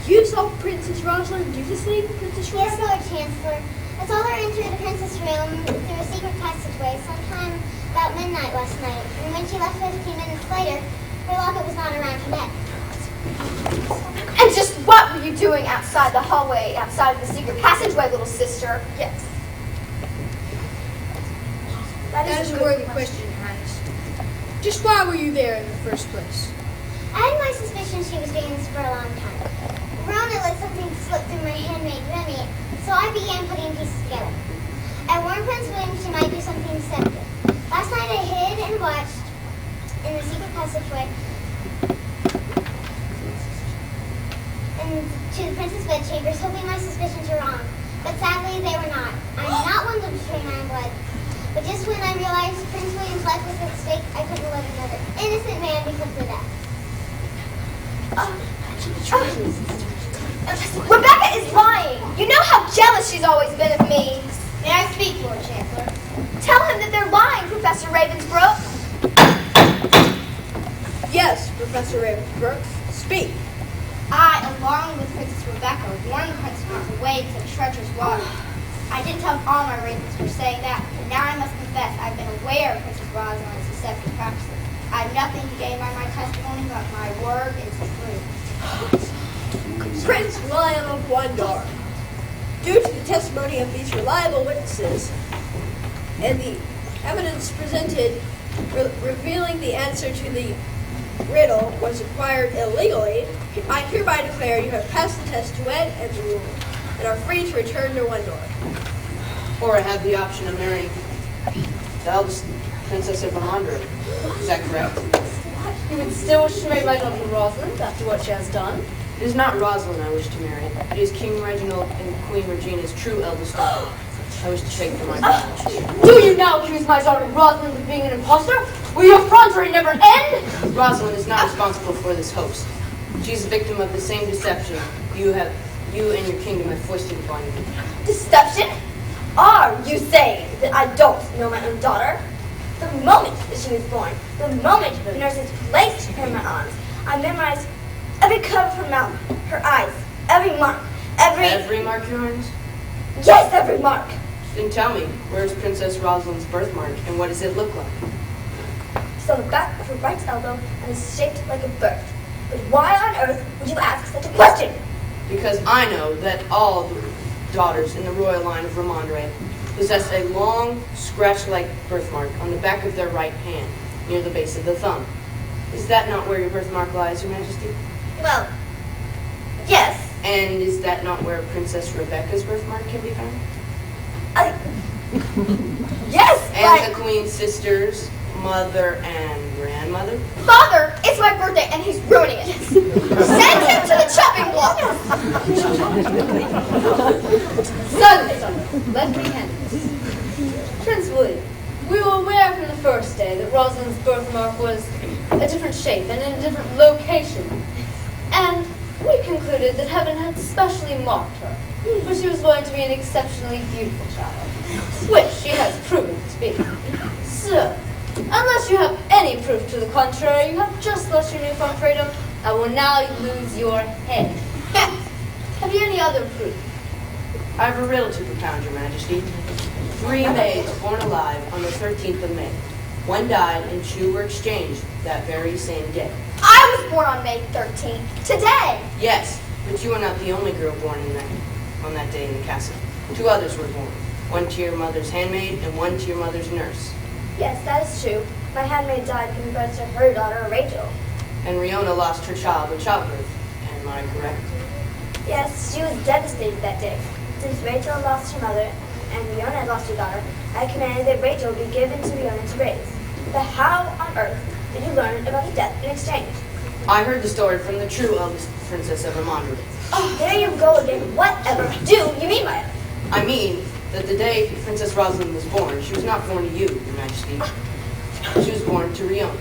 You saw Princess Rosalind do this thing, Princess Yes, Rosalind? Lord Chancellor. I saw her enter the princess' room through a secret passageway sometime about midnight last night. And when she left 15 minutes later, her locket was not around her neck. And just what were you doing outside the hallway, outside the secret passageway, little sister? Yes. That is a worthy question, Your Highness. Just why were you there in the first place? I had my suspicion she was doing this for a long time. Rona let something slip through my handmaid Remy, so I began putting pieces together. I warned Prince William she might do something deceptive. Last night I hid and watched in the secret passageway and to the prince's bedchambers, hoping my suspicions were wrong. But sadly, they were not. I'm not one to betray my own blood. But just when I realized Prince William's life was at stake, I couldn't let another innocent man be put to death. Rebecca is lying. You know how jealous she's always been of me. May I speak, Lord Chancellor? Tell him that they're lying, Professor Ravensbrook. Yes, Professor Ravensbrook, speak. I, along with Princess Rebecca, warned Prince not to wade such treacherous water. I did tell all my ravens for saying that, but now I must confess I've been aware of Princess Rosalind's deceptive practices. I have nothing to gain by my testimony, but my word is true. Prince William of Wondor, due to the testimony of these reliable witnesses and the evidence presented revealing the answer to the riddle was acquired illegally, I hereby declare you have passed the test to wed and rule and are free to return to Wondor. Or I have the option of marrying the eldest princess of Vermondor. Is that correct? You would still wish to marry my daughter Rosalind after what she has done? It is not Rosalind I wish to marry. It is King Reginald and Queen Regina's true eldest daughter. I wish to take for my marriage. Do you now accuse my daughter Rosalind of being an impostor? Will your effrontery never end? Rosalind is not responsible for this hoax. She is a victim of the same deception you and your kingdom have foisted upon you. Deception? Are you saying that I don't know my own daughter? The moment that she was born, the moment the nurses placed her in my arms, I memorized every curve of her mouth, her eyes, every mark, Every mark, Your Highness? Yes, every mark. Then tell me, where is Princess Rosalind's birthmark, and what does it look like? It's on the back of her right elbow and is shaped like a bird. But why on earth would you ask such a question? Because I know that all the daughters in the royal line of Vermondor possess a long, scratch-like birthmark on the back of their right hand, near the base of the thumb. Is that not where your birthmark lies, Your Majesty? Well, yes. And is that not where Princess Rebecca's birthmark can be found? Yes, And the Queen's sisters, mother and grandmother? Father, it's my birthday and he's ruining it. Send him to the chopping block. Son, let me handle this. Prince William, we were aware from the first day that Rosalind's birthmark was a different shape and in a different location. And we concluded that heaven had specially marked her, for she was going to be an exceptionally beautiful child, which she has proven to be. So, unless you have any proof to the contrary, you have just lost your newfound freedom and will now lose your head. Have you any other proof? I have a riddle to propound, Your Majesty. 3 maids born alive on the 13th of May. One died and 2 were exchanged that very same day. I was born on May 13th, today. Yes, but you are not the only girl born on that day in the castle. 2 others were born. One to your mother's handmaid and one to your mother's nurse. Yes, that is true. My handmaid died giving birth to her daughter, Rachel. And Riona lost her child in childbirth. Am I correct? Yes, she was devastated that day. Since Rachel lost her mother and Riona had lost her daughter, I commanded that Rachel be given to Riona to raise. But how on earth did you learn about the death in exchange? I heard the story from the true eldest princess of Vermondor. Oh, there you go again. Whatever do you mean by it? I mean that the day Princess Rosalind was born, she was not born to you, Your Majesty. She was born to Riona.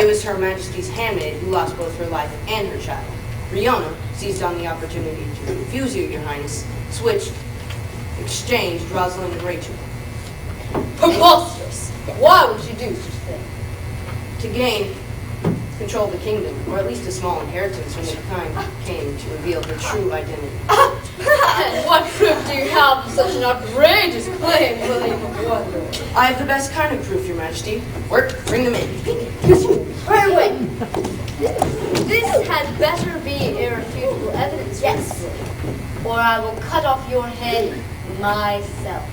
It was Her Majesty's handmaid who lost both her life and her child. Riona seized on the opportunity to confuse you, Your Highness, switched, exchanged Rosalind and Rachel. Preposterous! Why would you do such a thing? To gain control of the kingdom, or at least a small inheritance when the time came to reveal her true identity. And what proof do you have of such an outrageous claim, William of Wonder? I have the best kind of proof, Your Majesty. Work, bring them in. Right away. This had better be irrefutable evidence, yes, or I will cut off your head myself.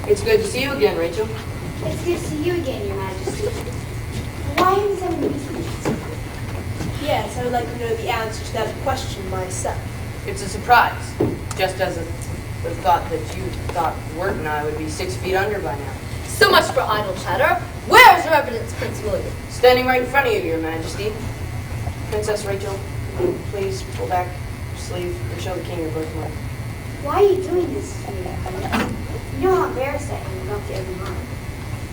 It's good to see you again, Rachel. It's good to see you again, Your Majesty. Why are you so mean? Yes, I would like to know the answer to that question myself. It's a surprise, just as the thought that you thought Wirt and I would be 6 feet under by now. So much for idle chatter. Where's your evidence, Prince William? Standing right in front of you, Your Majesty. Princess Rachel, Please pull back your sleeve and show the king your birthmark. Why are you doing this to me? You know how embarrassed I am about the other mine.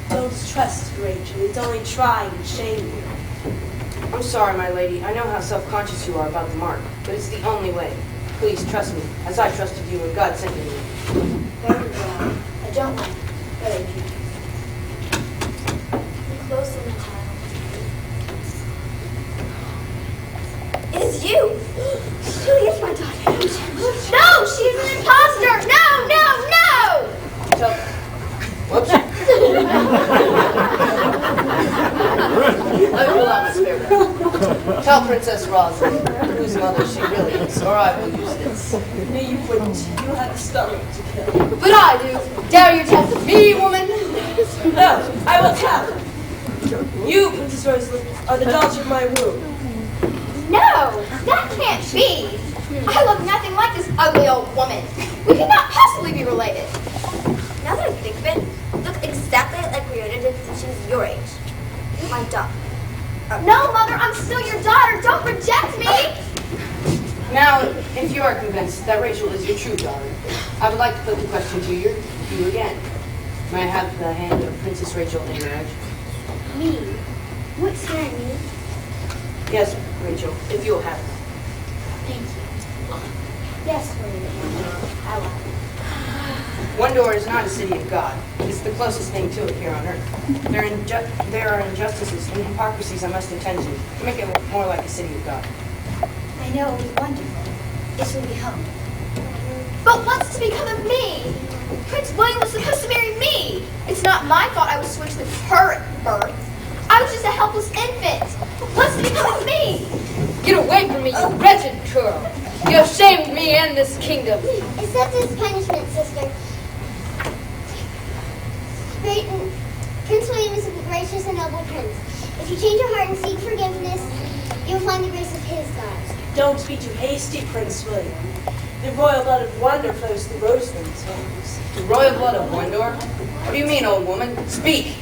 Don't trust Rachel. It's only trying to shame you. I'm sorry, my lady. I know how self-conscious you are about the mark, but it's the only way. Please trust me, as I trusted you when God sent me here. Very well. I don't like it, but I do. You're close in the child. It is you! She really is my daughter. No, she's an imposter! No, no, no! Tell... Whoops. Let me pull out my spare gun. Tell Princess Rosalind whose mother she really is, or I will use this. No, you wouldn't. You have the stomach to kill. But I do. Dare you test me, woman? No, I will tell. You, Princess Rosalind, are the daughter of my womb. No, that can't be. I look nothing like this ugly old woman. We could not possibly be related. Now that I think of it, you look exactly like Riona did when she was your age. My daughter. No, Mother, I'm still your daughter. Don't reject me. Now, if you are convinced that Rachel is your true daughter, I would like to put the question to you again. May I have the hand of Princess Rachel in marriage? Me? What's her name? Yes, Rachel, if you will have it. Thank you. Yes, William. I will. Wondor is not a city of God. It's the closest thing to it here on earth. There are injustices and hypocrisies I must attend to make it more like a city of God. I know it was wonderful. This will be home. But what's to become of me? Prince William was supposed to marry me. It's not my fault I was switched with her at birth. I was just a helpless infant. What's to become of me? Get away from me, you wretched girl. You have shamed me and this kingdom. Accept this punishment, sister. Prince William is a gracious and noble prince. If you change your heart and seek forgiveness, you will find the grace of his God. Don't be too hasty, Prince William. The royal blood of wonder flows through Rosalind's veins. The royal blood of Wondor? What do you mean, old woman? Speak!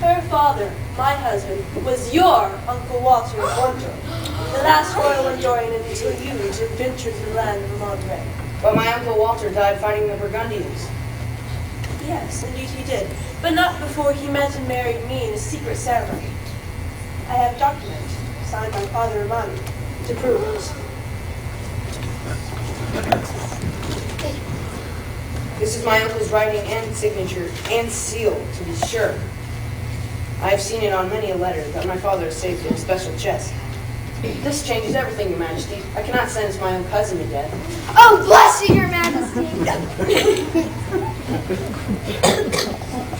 Her father, my husband, was your Uncle Walter of Wondor, the last royal Wondorian until you ventured to the land of Monterey. But my Uncle Walter died fighting the Burgundians. Yes, indeed he did, but not before he met and married me in a secret ceremony. I have a document signed by Father Romani to prove it. This is my uncle's writing and signature and seal, to be sure. I have seen it on many a letter that my father has saved in a special chest. This changes everything, Your Majesty. I cannot sentence my own cousin to death. Oh, bless you, Your Majesty.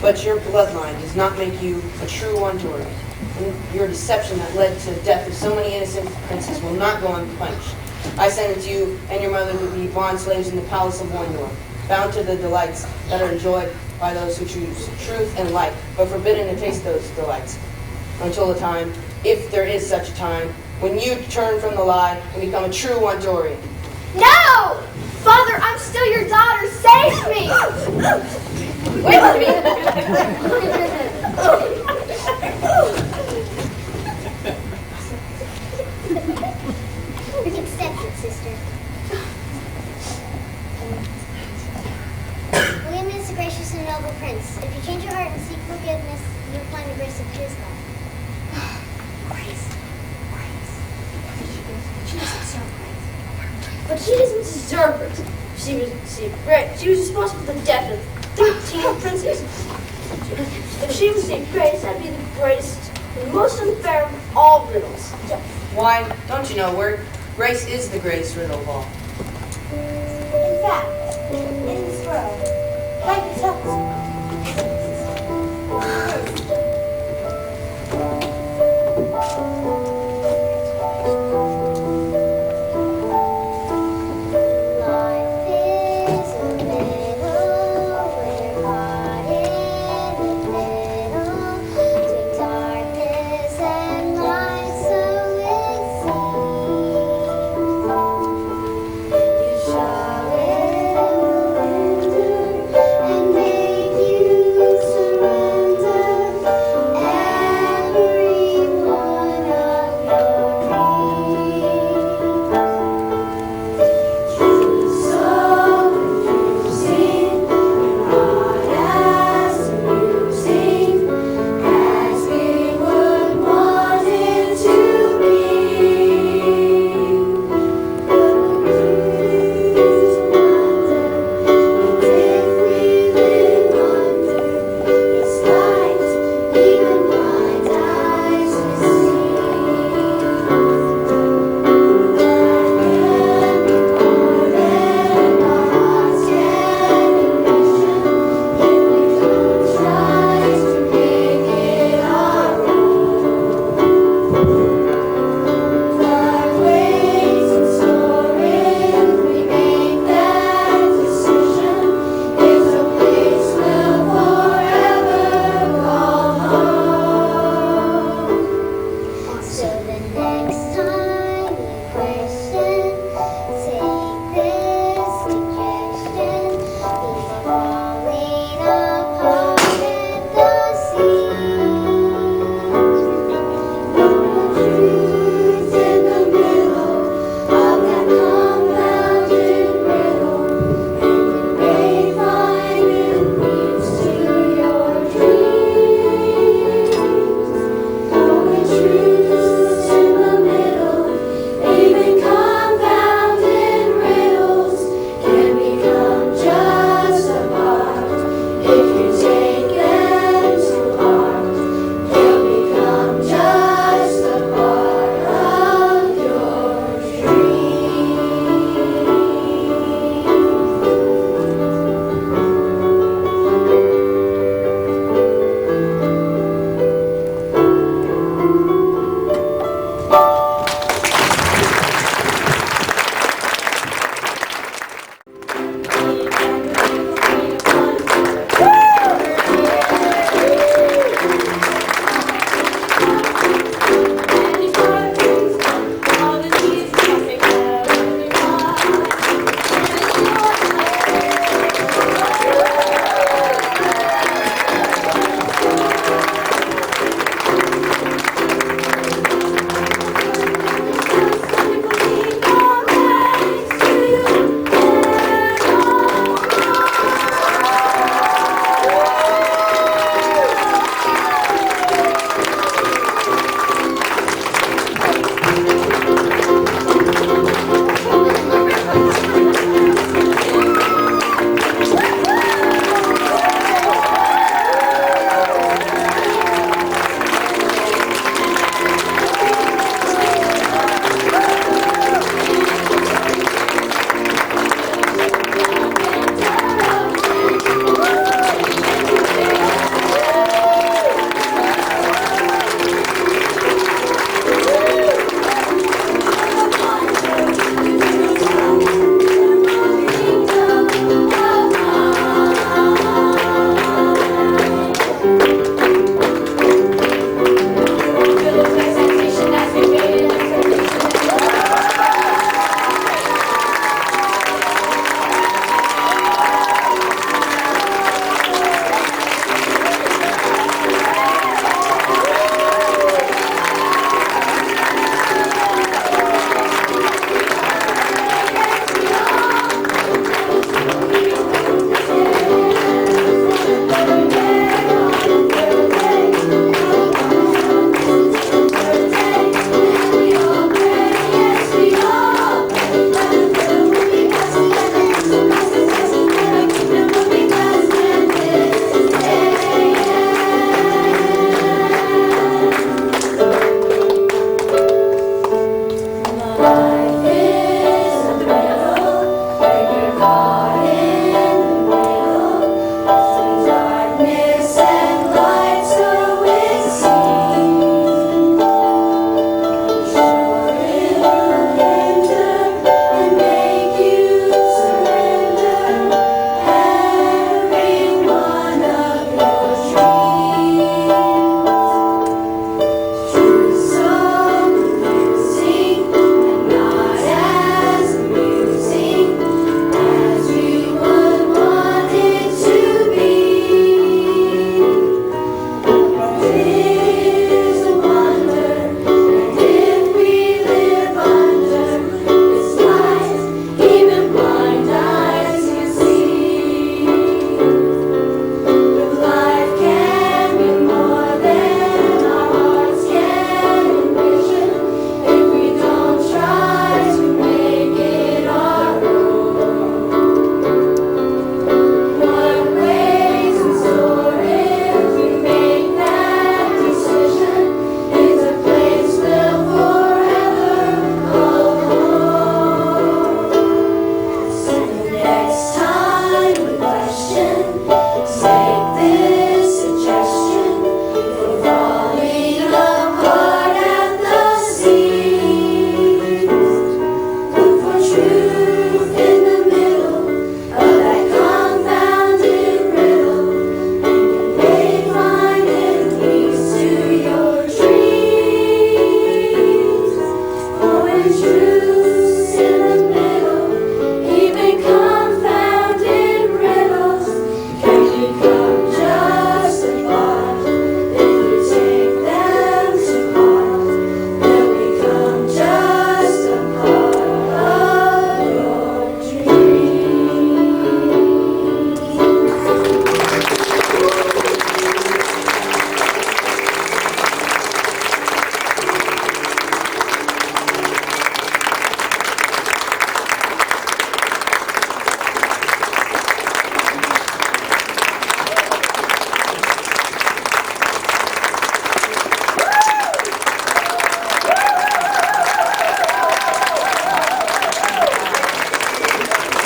But your bloodline does not make you a true Wondor. And your deception that led to the death of so many innocent princes will not go unpunished. I sentence you and your mother to be bond slaves in the palace of Wondor, bound to the delights that are enjoyed by those who choose truth and light, but forbidden to taste those delights until the time, if there is such a time, when you turn from the lie and become a true Wondorian. No! Father, I'm still your daughter. Save me! Wait for me. Accept it, sister. William is a gracious and noble prince. If you change your heart and seek forgiveness, you'll find the grace of his God. But she doesn't deserve it. She was responsible for the death of 13 princes. If she received grace, that'd be the greatest and most unfair of all riddles. Why, don't you know, grace is the greatest riddle of all. In fact, in this world, life itself is